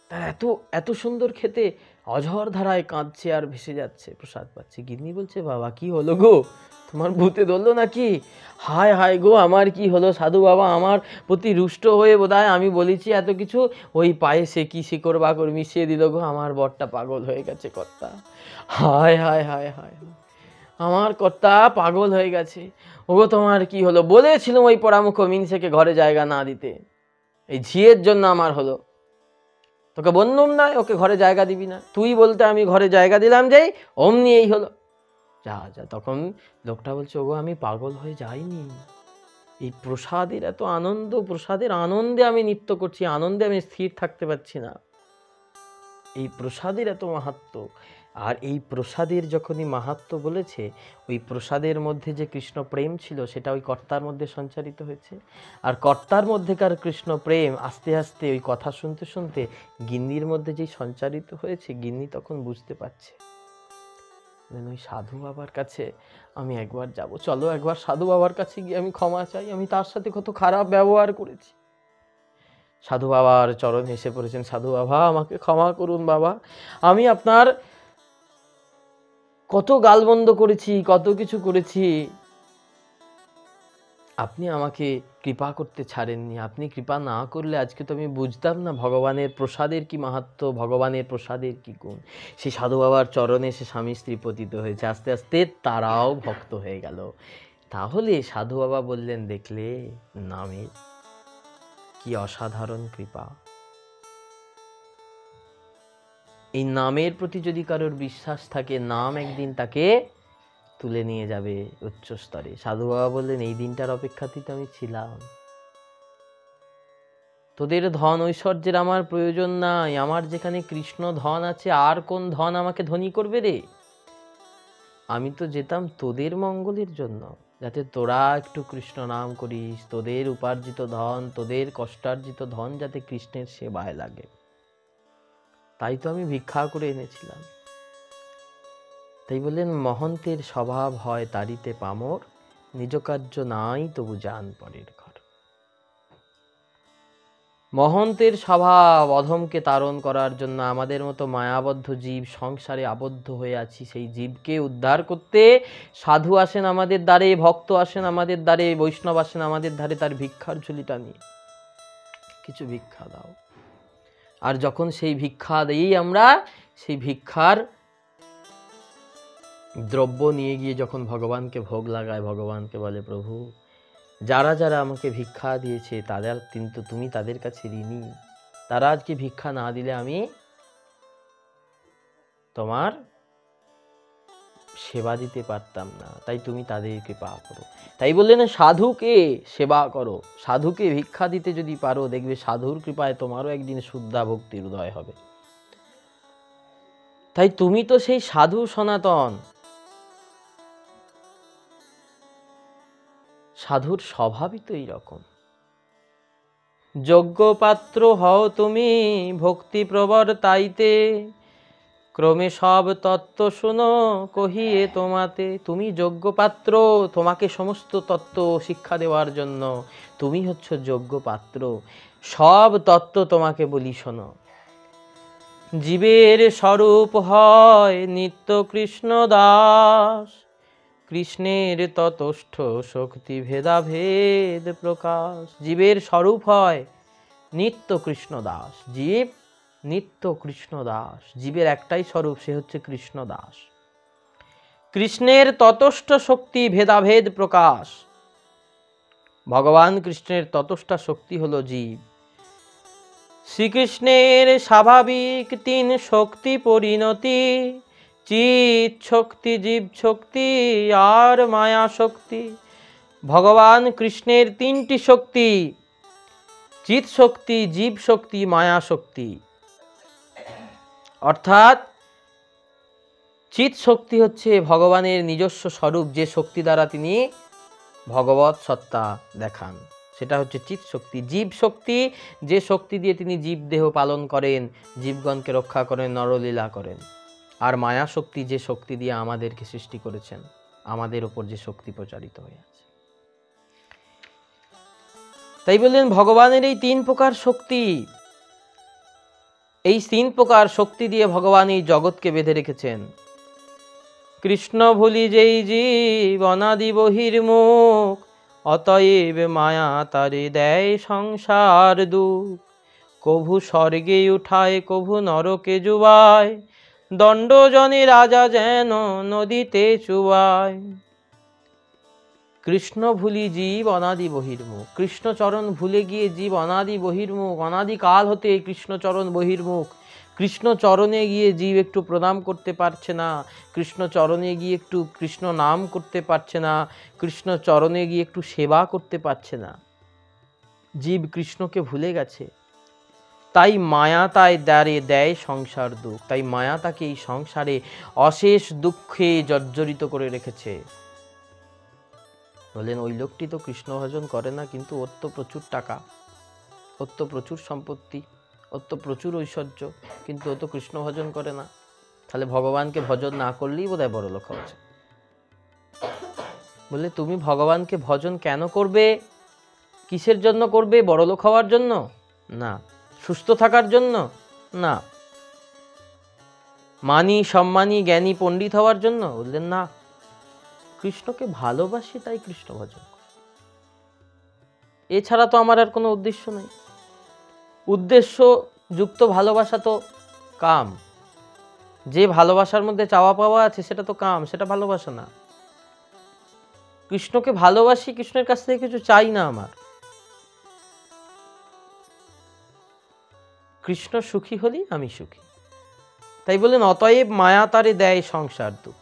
Speaker 1: তার এত এত সুন্দর খেতে। অঝর ধারায় কাঁদছে আর ভেসে যাচ্ছে, প্রসাদ পাচ্ছে। গিন্নি বলছে বাবা কি হলো গো, তোমার ভূতে ধরলো নাকি? হায় হায় গো, আমার কি হলো? সাধু বাবা আমার প্রতি রুষ্ট হয়ে বোধহয় আমি বলেছি এত কিছু, ওই পায়েসে কি শিকড় বাকড় মিশিয়ে দিল গো, আমার বরটা পাগল হয়ে গেছে কর্তা। হায় হায় হায় হায়, আমার কর্তা পাগল হয়ে গেছে। ওগো তোমার কি হলো? বলেছিলাম ওই পরামুখ মিনসেকে ঘরে জায়গা না দিতে, এই ঝিয়ের জন্য আমার হলো। তোকে বললুম না ওকে ঘরে জায়গা দিবি না, তুই বলতে আমি ঘরে জায়গা দিলাম, যেই অমনি এই হলো। যা যা। তখন লোকটা বলছে ওগো আমি পাগল হয়ে যাইনি, এই প্রসাদের এত আনন্দ, প্রসাদের আনন্দে আমি নৃত্য করছি, আনন্দে আমি স্থির থাকতে পারছি না। এই প্রসাদের এত মাহাত্ম্য। আর এই প্রসাদের যখনই মাহাত্ম্য বলেছে, ওই প্রসাদের মধ্যে যে কৃষ্ণ প্রেম ছিল সেটা ওই কর্তার মধ্যে সঞ্চারিত হয়েছে। আর কর্তার মধ্যেকার কৃষ্ণ প্রেম আস্তে আস্তে ওই কথা শুনতে শুনতে গিন্নির মধ্যে যেই সঞ্চারিত হয়েছে, গিন্নি তখন বুঝতে পারছে ওই সাধু বাবার কাছে আমি একবার যাব, চলো একবার সাধু বাবার কাছে গিয়ে আমি ক্ষমা চাই, আমি তার সাথে কত খারাপ ব্যবহার করেছি। সাধু বাবার চরণ এসে পড়েছেন, সাধু বাবা আমাকে ক্ষমা করুন বাবা, আমি আপনার কত গালমন্দ করেছি, কত কিছু করেছি, আপনি আমাকে কৃপা করতে ছাড়েননি। আপনি কৃপা না করলে আজকে তো আমি বুঝতাম না ভগবানের প্রসাদের কি মাহাত্ম্য, ভগবানের প্রসাদের কি গুণ। সেই সাধু বাবার চরণে সে স্বামী স্ত্রী পতিত হয়েছে, আস্তে আস্তে তারাও ভক্ত হয়ে গেল। তাহলে সাধু বাবা বললেন দেখলে নামের কি অসাধারণ কৃপা। এই নামের প্রতি যদি কারোর বিশ্বাস থাকে, নাম একদিন তাকে তুলে নিয়ে যাবে উচ্চ স্তরে। সাধু বাবা বললেন এই দিনটার অপেক্ষাতেই তো আমি ছিলাম। তোদের ধন ঐশ্বর্যের আমার প্রয়োজন নাই, আমার যেখানে কৃষ্ণ ধন আছে আর কোন ধন আমাকে ধনী করবে রে? আমি তো যেতাম তোদের মঙ্গলের জন্য, যাতে তোরা একটু কৃষ্ণ নাম করিস, তোদের উপার্জিত ধন, তোদের কষ্টার্জিত ধন যাতে কৃষ্ণের সেবায় লাগে। তাই তো আমি ভিক্ষা করে এনেছিলাম। তাই বললেন, মহন্তের স্বভাব হয় তারিতে পামর, নিজ কার্য নাই তবু যান পরের ঘর। মহন্তের স্বভাব অধমকে তাড়ন করার জন্য আমাদের মতো মায়াবদ্ধ জীব সংসারে আবদ্ধ হয়ে আছি, সেই জীবকে উদ্ধার করতে সাধু আসেন আমাদের দ্বারে, ভক্ত আসেন আমাদের দ্বারে, বৈষ্ণব আসেন আমাদের ধারে তার ভিক্ষার ঝুলিটা নিয়ে, কিছু ভিক্ষা দাও। আর যখন সেই ভিক্ষা দিই আমরা, সেই ভিক্ষার দ্রব্য নিয়ে গিয়ে যখন ভগবানকে ভোগ লাগায়, ভগবানকে বলে, প্রভু যারা যারা আমাকে ভিক্ষা দিয়েছে তাদের কিন্তু তুমি তাদের কাছে ঋণী, তারা আজকে ভিক্ষা না দিলে আমি তোমার সেবা দিতে পারতাম না, তাই তুমি তাদের কৃপা করো। তাই বললেন সাধুকে সেবা করো, সাধুকে ভিক্ষা দিতে যদি পারো, দেখবে সাধুর কৃপায় তোমারও একদিন শুদ্ধা ভক্তির উদয় হবে। তাই তুমি তো সেই সাধু সনাতন, সাধুর স্বভাবই তো এইরকম। যোগ্য পাত্র হও তুমি ভক্তি প্রবর তাইতে, ক্রমে সব তত্ত্ব শুনো কহিয়ে তোমাতে। তুমি যোগ্য পাত্র, তোমাকে সমস্ত তত্ত্ব শিক্ষা দেওয়ার জন্য তুমি হচ্ছ যোগ্য পাত্র, সব তত্ত্ব তোমাকে বলি শোনো। জীবের স্বরূপ হয় নিত্য কৃষ্ণ দাস, কৃষ্ণের ততষ্ঠ শক্তি ভেদাভেদ প্রকাশ। জীবের স্বরূপ হয় নিত্য কৃষ্ণ দাস, জীব নিত্য কৃষ্ণ দাস, জীবের একটাই স্বরূপ, সে হচ্ছে কৃষ্ণ দাস। কৃষ্ণের ততষ্ঠ শক্তি ভেদাভেদ প্রকাশ, ভগবান কৃষ্ণের ততষ্ঠা শক্তি হলো জীব। শ্রীকৃষ্ণের স্বাভাবিক তিন শক্তি পরিণতি, চিৎ শক্তি, জীব শক্তি আর মায়া শক্তি। ভগবান কৃষ্ণের তিনটি শক্তি, চিৎ শক্তি, জীব শক্তি, মায়া শক্তি। অর্থাৎ চিৎ শক্তি হচ্ছে ভগবানের নিজস্ব স্বরূপ, যে শক্তি দ্বারা তিনি ভগবৎ সত্তা দেখান, সেটা হচ্ছে চিৎ শক্তি। জীব শক্তি, যে শক্তি দিয়ে তিনি জীব দেহ পালন করেন, জীবগণকে রক্ষা করেন, নরলীলা করেন। আর মায়া শক্তি, যে শক্তি দিয়ে আমাদেরকে সৃষ্টি করেছেন, আমাদের ওপর যে শক্তি প্রচারিত হয়ে আছে। তাই বললেন ভগবানের এই তিন প্রকার শক্তি, এই তিন প্রকার শক্তি দিয়ে ভগবান এই জগৎকে বেঁধে রেখেছেন। কৃষ্ণ ভুলি যেই জীব অনাদি বহির্মুখ, অতএব মায়া তারে দেয় সংসার দুঃখ। কভু স্বর্গে উঠায় কভু নরকে জুবায়, দণ্ডজনে রাজা যেন নদীতে চুবায়। কৃষ্ণ ভুলি জীব অনাদি বহির্মুখ, কৃষ্ণচরণ ভুলে গিয়ে জীব অনাদি বহির্মুখ, অনাদি কাল হতে কৃষ্ণচরণ বহির্মুখ। কৃষ্ণ চরণে গিয়ে জীব একটু প্রণাম করতে পারছে না, কৃষ্ণ চরণে গিয়ে একটু কৃষ্ণ নাম করতে পারছে না, কৃষ্ণ চরণে গিয়ে একটু সেবা করতে পারছে না। জীব কৃষ্ণকে ভুলে গেছে, তাই মায়া তাই দ্বারে দেয় সংসার দুঃখ। তাই মায়া তাকে এই সংসারে অশেষ দুঃখে জর্জরিত করে রেখেছে। বললেন ওই লোকটি তো কৃষ্ণ ভজন করে না, কিন্তু ওর তো প্রচুর টাকা, ওর তো প্রচুর সম্পত্তি, ওর তো প্রচুর ঐশ্বর্য, কিন্তু ও তো কৃষ্ণ ভজন করে না। তাহলে ভগবানকে ভজন না করলেই বোধহয় বড় লোক হচ্ছে। বললে তুমি ভগবানকে ভজন কেন করবে, কিসের জন্য করবে? বড় লোক হওয়ার জন্য না, সুস্থ থাকার জন্য না, মানি সম্মানী জ্ঞানী পণ্ডিত হওয়ার জন্য? বললেন না, কৃষ্ণকে ভালোবাসি তাই কৃষ্ণ ভজন। এছাড়া তো আমার আর কোনো উদ্দেশ্য নেই। উদ্দেশ্য যুক্ত ভালোবাসা তো কাম, যে ভালোবাসার মধ্যে চাওয়া পাওয়া আছে সেটা তো কাম, সেটা ভালোবাসা না। কৃষ্ণকে ভালোবাসি, কৃষ্ণের কাছ থেকে কিছু চাই না আমার। কৃষ্ণ সুখী হলেই আমি সুখী। তাই বলেন অতএব মায়া তারে দেয় সংসার দুঃখ,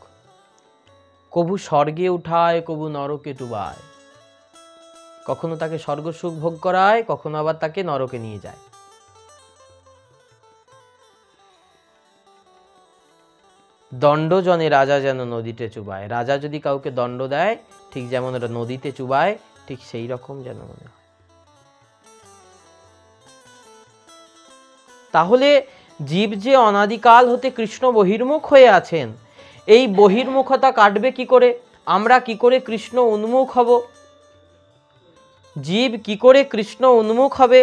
Speaker 1: কভু স্বর্গে উঠায় কভু নরকে ডুবায়। কখনো তাকে স্বর্গ সুখ ভোগ করায়, কখনো আবার তাকে নরকে নিয়ে যায়। দণ্ড জনে রাজা যেন নদীতে চুবায়। রাজা যদি কাউকে দণ্ড দেয় ঠিক যেমন ওটা নদীতে চুবায়, ঠিক সেই রকম যেন মনে হয়। তাহলে জীব যে অনাদিকাল হতে কৃষ্ণ বহির্মুখ হয়ে আছেন, এই বহির্মুখতা কাটবে কি করে? আমরা কি করে কৃষ্ণ উন্মুখ হব? জীব কি করে কৃষ্ণ উন্মুখ হবে?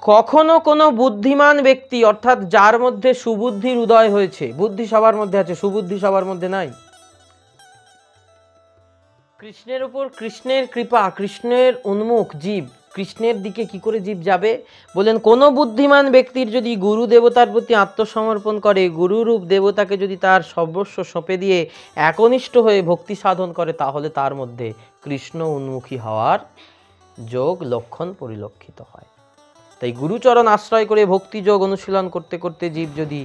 Speaker 1: কখনো কোনো বুদ্ধিমান ব্যক্তি, অর্থাৎ যার মধ্যে সুবুদ্ধির উদয় হয়েছে, বুদ্ধি সবার মধ্যে আছে, সুবুদ্ধি সবার মধ্যে নাই, কৃষ্ণের উপর কৃষ্ণের কৃপা, কৃষ্ণের উন্মুখ জীব, কৃষ্ণের দিকে কি করে জীব যাবে? বলেন কোনো বুদ্ধিমান ব্যক্তির যদি গুরু দেবতার প্রতি আত্মসমর্পণ করে, গুরুরূপ দেবতাকে যদি তার সর্বস্ব সঁপে দিয়ে একনিষ্ঠ হয়ে ভক্তি সাধন করে, তাহলে তার মধ্যে কৃষ্ণ উন্মুখী হওয়ার যোগ লক্ষণ পরিলক্ষিত হয়। তাই গুরুচরণ আশ্রয় করে ভক্তি যোগ অনুশীলন করতে করতে জীব যদি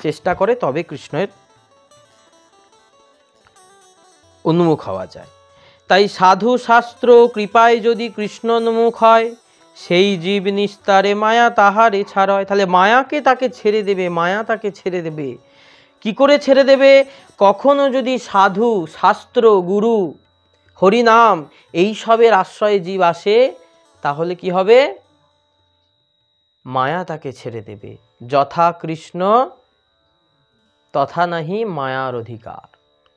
Speaker 1: চেষ্টা করে, তবে কৃষ্ণের উন্মুখ হওয়া যায়। তাই সাধু শাস্ত্র কৃপায় যদি কৃষ্ণোন্মুখ হয়, সেই জীব নিস্তারে মায়া তাহারে ছাড়য়। তাহলে মায়াকে তাকে ছেড়ে দেবে, মায়া তাকে ছেড়ে দেবে। কি করে ছেড়ে দেবে? কখনো যদি সাধু শাস্ত্র গুরু হরিনাম এইসবের আশ্রয়ে জীব আসে, তাহলে কি হবে? মায়া তাকে ছেড়ে দেবে। যথা কৃষ্ণ তথা নাহি মায়ার অধিকার।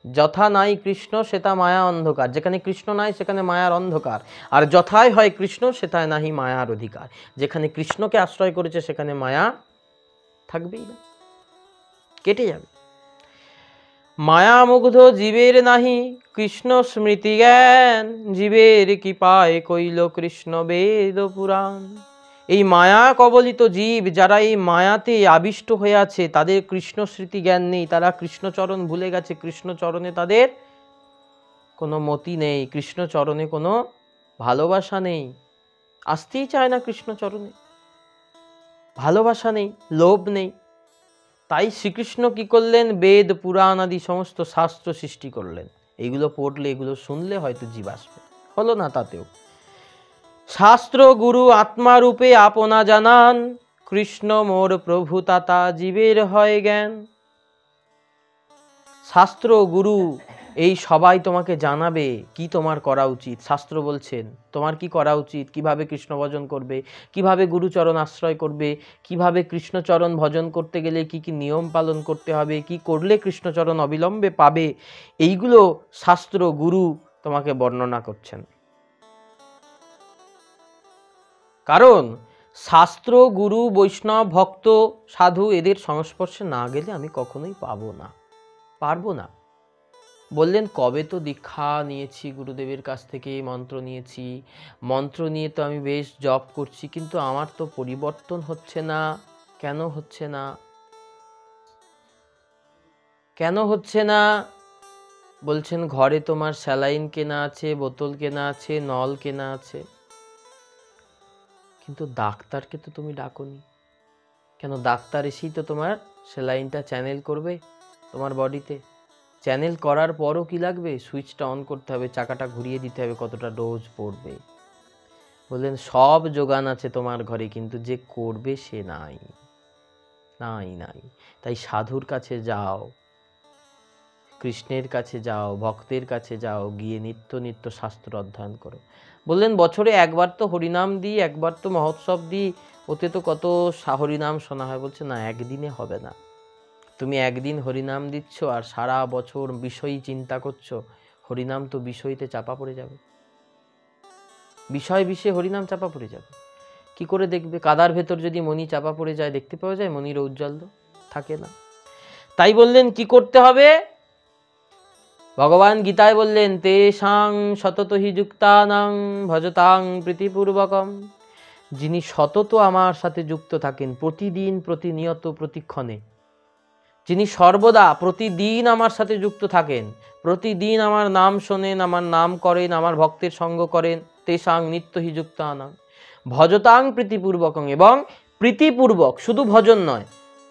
Speaker 1: যথা নাই কৃষ্ণ সেটা মায়া অন্ধকার, যেখানে কৃষ্ণ নাই সেখানে মায়ার অন্ধকার। আর যথায় হয় কৃষ্ণ সেটায় নাহি মায়ার অধিকার। যেখানে কৃষ্ণকে আশ্রয় করেছে সেখানে মায়া থাকবেই না, কেটে যাবে। মায়া মুগ্ধ জীবের নাহি কৃষ্ণ স্মৃতি জ্ঞান, জীবের কি পায় কইল কৃষ্ণ বেদ পুরাণ। এই মায়া কবলিত জীব, যারা এই মায়াতে আবিষ্ট হয়ে আছে, তাদের কৃষ্ণ স্মৃতি জ্ঞান নেই, তারা কৃষ্ণচরণ ভুলে গেছে, কৃষ্ণচরণে তাদের কোনো মতি নেই, কৃষ্ণচরণে কোনো ভালোবাসা নেই, আসতেই চায় না কৃষ্ণচরণে, ভালোবাসা নেই, লোভ নেই। তাই শ্রীকৃষ্ণ কি করলেন? বেদ পুরাণ আদি সমস্ত শাস্ত্র সৃষ্টি করলেন। এইগুলো পড়লে, এগুলো শুনলে হয়তো জীব আসবে, হলো না তাতেও। শাস্ত্র গুরু আত্মারূপে আপনা জানান, কৃষ্ণ মোর প্রভু তাতা জীবের হয় জ্ঞান। শাস্ত্র গুরু এই সবাই তোমাকে জানাবে কি তোমার করা উচিত। শাস্ত্র বলছেন তোমার কি করা উচিত, কিভাবে কৃষ্ণ ভজন করবে, কিভাবে গুরুচরণ আশ্রয় করবে, কিভাবে কৃষ্ণচরণ ভজন করতে গেলে কি কি নিয়ম পালন করতে হবে, কি করলে কৃষ্ণচরণ অবিলম্বে পাবে, এইগুলো শাস্ত্র গুরু তোমাকে বর্ণনা করছেন। কারণ শাস্ত্র গুরু বৈষ্ণব ভক্ত সাধু এদের সংস্পর্শে না গেলে আমি কখনোই পারবো না। বললেন কবে তো দীক্ষা নিয়েছি গুরুদেবের কাছ থেকে, মন্ত্র নিয়েছি, মন্ত্র নিয়ে তো আমি বেশ জপ করছি, কিন্তু আমার তো পরিবর্তন হচ্ছে না। কেন হচ্ছে না? কেন হচ্ছে না? বলছেন ঘরে তোমার স্যালাইন কেনা আছে, বোতল কেনা আছে, নল কেনা আছে, কিন্তু ডাক্তারকে তো তুমি ডাকোনি। কেন? ডাক্তার এসেই তো তোমার স্যালাইনটা চ্যানেল করবে তোমার বডিতে। চ্যানেল করার পরও কি লাগবে? সুইচটা অন করতে হবে, চাকাটা ঘুরিয়ে দিতে হবে, কতটা ডোজ পড়বে। বললেন সব যোগান আছে তোমার ঘরে, কিন্তু যে করবে সে নাই। তাই সাধুর কাছে যাও, কৃষ্ণের কাছে যাও, ভক্তের কাছে যাও, গিয়ে নিত্য নিত্য শাস্ত্র অধ্যয়ন করো। বললেন বছরে একবার তো হরিনাম দিই, একবার তো মহোৎসব দিই, ওতে তো কত হরিনাম শোনা হয়। বলছে না, একদিনে হবে না। তুমি একদিন হরিনাম দিচ্ছ আর সারা বছর বিষয় চিন্তা করছো, হরিনাম তো বিষয়তে চাপা পড়ে যাবে, বিষয় হরিনাম চাপা পড়ে যাবে। কি করে দেখবে? কাদার ভেতর যদি মণি চাপা পড়ে যায়, দেখতে পাওয়া যায় মণির ঔজ্জ্বল্য? থাকে না। তাই বললেন কি করতে হবে? ভগবান গীতায় বললেন তেষাং সততহি যুক্তানাং ভজতাং প্রীতিপূর্বকম। যিনি সতত আমার সাথে যুক্ত থাকেন, প্রতিদিন প্রতিনিয়ত প্রতিক্ষণে, যিনি সর্বদা প্রতিদিন আমার সাথে যুক্ত থাকেন, প্রতিদিন আমার নাম শোনেন, আমার নাম করেন, আমার ভক্তের সঙ্গ করেন, তেষাং নিত্যহি যুক্তানাং ভজতাং প্রীতিপূর্বকং। এবং প্রীতিপূর্বক, শুধু ভজন নয়,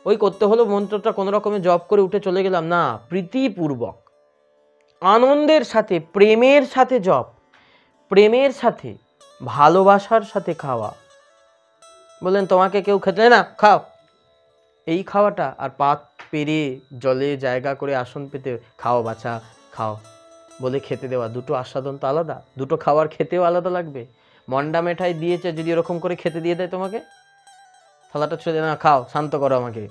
Speaker 1: ওই করতে হলো মন্ত্রটা কোনো রকমে জপ করে উঠে চলে গেলাম না, প্রীতিপূর্বক আনন্দের সাথে, প্রেমের সাথে জপ, প্রেমের সাথে, ভালোবাসার সাথে খাওয়া। বললেন তোমাকে কেউ খেতে দেয় না, খাও, এই খাওয়াটা আর পাত পেরে জলে জায়গা করে আসন পেতে খাও বাছা খাও বলে খেতে দেওয়া, দুটো আস্বাদন তো আলাদা, দুটো খাওয়ার খেতেও আলাদা লাগবে। মন্ডা মেঠাই দিয়েছে, যদি এরকম করে খেতে দিয়ে দেয় তোমাকে, থালাটা ছুঁড়ে না খাও শান্ত করো আমাকে,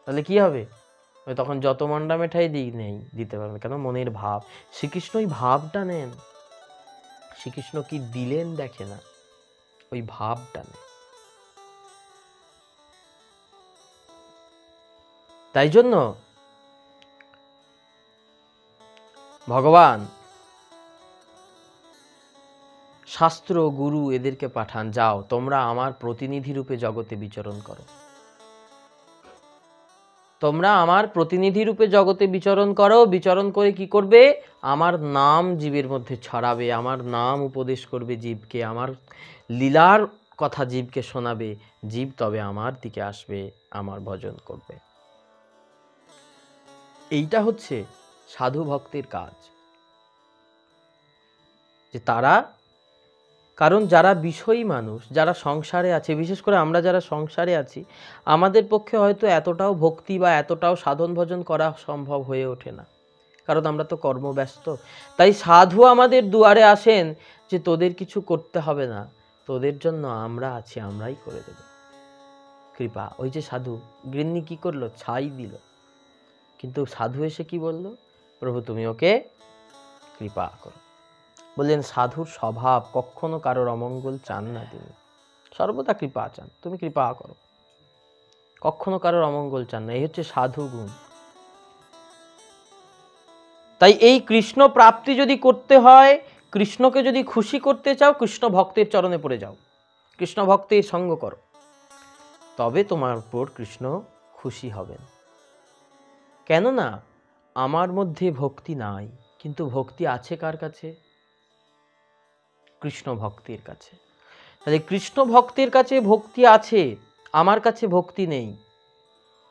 Speaker 1: তাহলে কি হবে? ওই তখন যত মন্ডা মেঠাই দিই নেই দিতে পারবে, কেন? মনের ভাব। শ্রীকৃষ্ণ ওই ভাবটা নেন। শ্রীকৃষ্ণ কি দিলেন দেখে না, ওই ভাবটা নেন। তাই জন্য ভগবান শাস্ত্র গুরু এদেরকে পাঠান, যাও তোমরা আমার প্রতিনিধি রূপে জগতে বিচরণ করো, তোমরা আমার প্রতিনিধি রূপে জগতে বিচরণ করো। বিচরণ করে কি করবে? আমার নাম জীবের মধ্যে ছড়াবে, আমার নাম উপদেশ করবে জীবকে, আমার লীলার কথা জীবকে শোনাবে, জীব তবে আমার দিকে আসবে, আমার ভজন করবে। এইটা হচ্ছে সাধু ভক্তের কাজ, যে তারা, কারণ যারা বিষয়ী মানুষ, যারা সংসারে আছে, বিশেষ করে আমরা যারা সংসারে আছি, আমাদের পক্ষে হয়তো এতটাও ভক্তি বা এতটাও সাধন ভজন করা সম্ভব হয়ে ওঠে না, কারণ আমরা তো কর্মব্যস্ত। তাই সাধু আমাদের দুয়ারে আসেন যে তোদের কিছু করতে হবে না, তোদের জন্য আমরা আছি, আমরাই করে দেব, কৃপা। ওই যে সাধু গৃহিণী কি করলো? ছাই দিল, কিন্তু সাধু এসে কি বলল? প্রভু তুমি ওকে কৃপা করো। বললেন সাধুর স্বভাব কখনো কারোর অমঙ্গল চান না, তিনি সর্বদা কৃপা চান, তুমি কৃপা করো, কখনো কারোর অমঙ্গল চান না। এই হচ্ছে সাধু গুণ। তাই এই কৃষ্ণ প্রাপ্তি যদি করতে হয়, কৃষ্ণকে যদি খুশি করতে চাও, কৃষ্ণ ভক্তের চরণে পড়ে যাও, কৃষ্ণ ভক্তের সঙ্গ করো, তবে তোমার উপর কৃষ্ণ খুশি হবেন। কেননা আমার মধ্যে ভক্তি নাই, কিন্তু ভক্তি আছে কার কাছে? কৃষ্ণ ভক্তের কাছে। তাহলে কৃষ্ণ ভক্তের কাছে ভক্তি আছে, আমার কাছে ভক্তি নেই।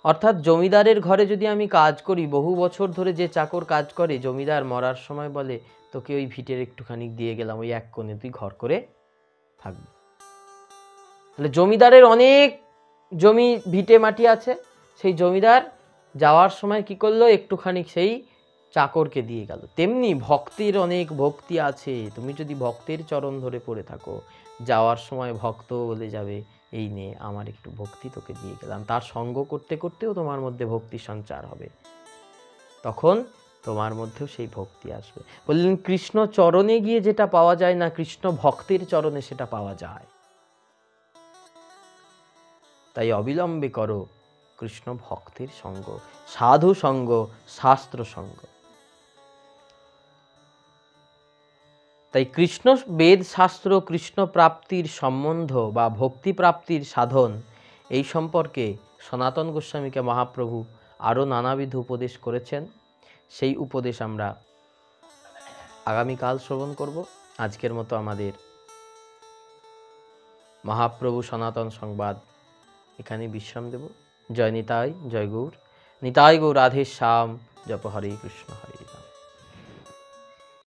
Speaker 1: অর্থাৎ জমিদারের ঘরে যদি আমি কাজ করি, বহু বছর ধরে যে চাকর কাজ করে, জমিদার মরার সময় বলে তোকে ওই ভিটের একটুখানি দিয়ে গেলাম, ওই এক কোণে তুই ঘর করে থাকবি। তাহলে জমিদারের অনেক জমি ভিটে মাটি আছে, সেই জমিদার যাওয়ার সময় কি করলো? একটুখানি সেই চাকরকে দিয়ে গেল। তেমনি ভক্তের অনেক ভক্তি আছে, তুমি যদি ভক্তের চরণ ধরে পড়ে থাকো, যাওয়ার সময় ভক্ত বলে যাবে এই নে আমার একটু ভক্তি তোকে দিয়ে গেলাম। তার সঙ্গ করতে করতেও তোমার মধ্যে ভক্তি সঞ্চার হবে, তখন তোমার মধ্যেও সেই ভক্তি আসবে। বললেন কৃষ্ণ চরণে গিয়ে যেটা পাওয়া যায় না, কৃষ্ণ ভক্তের চরণে সেটা পাওয়া যায়। তাই অবিলম্বে করো কৃষ্ণ ভক্তের সঙ্গ, সাধু সঙ্গ, শাস্ত্র সঙ্গ। তাই কৃষ্ণ বেদ শাস্ত্র, কৃষ্ণ প্রাপ্তির সম্বন্ধ বা ভক্তি প্রাপ্তির সাধন, এই সম্পর্কে সনাতন গোস্বামীকে মহাপ্রভু আরও নানাবিধ উপদেশ করেছেন। সেই উপদেশ আমরা আগামীকাল শ্রবণ করব। আজকের মতো আমাদের মহাপ্রভু সনাতন সংবাদ এখানে বিশ্রাম দেব। জয় নিতাই, জয় গৌর নিতাই, গৌর রাধে শ্যাম, জপ হরে কৃষ্ণ হরে।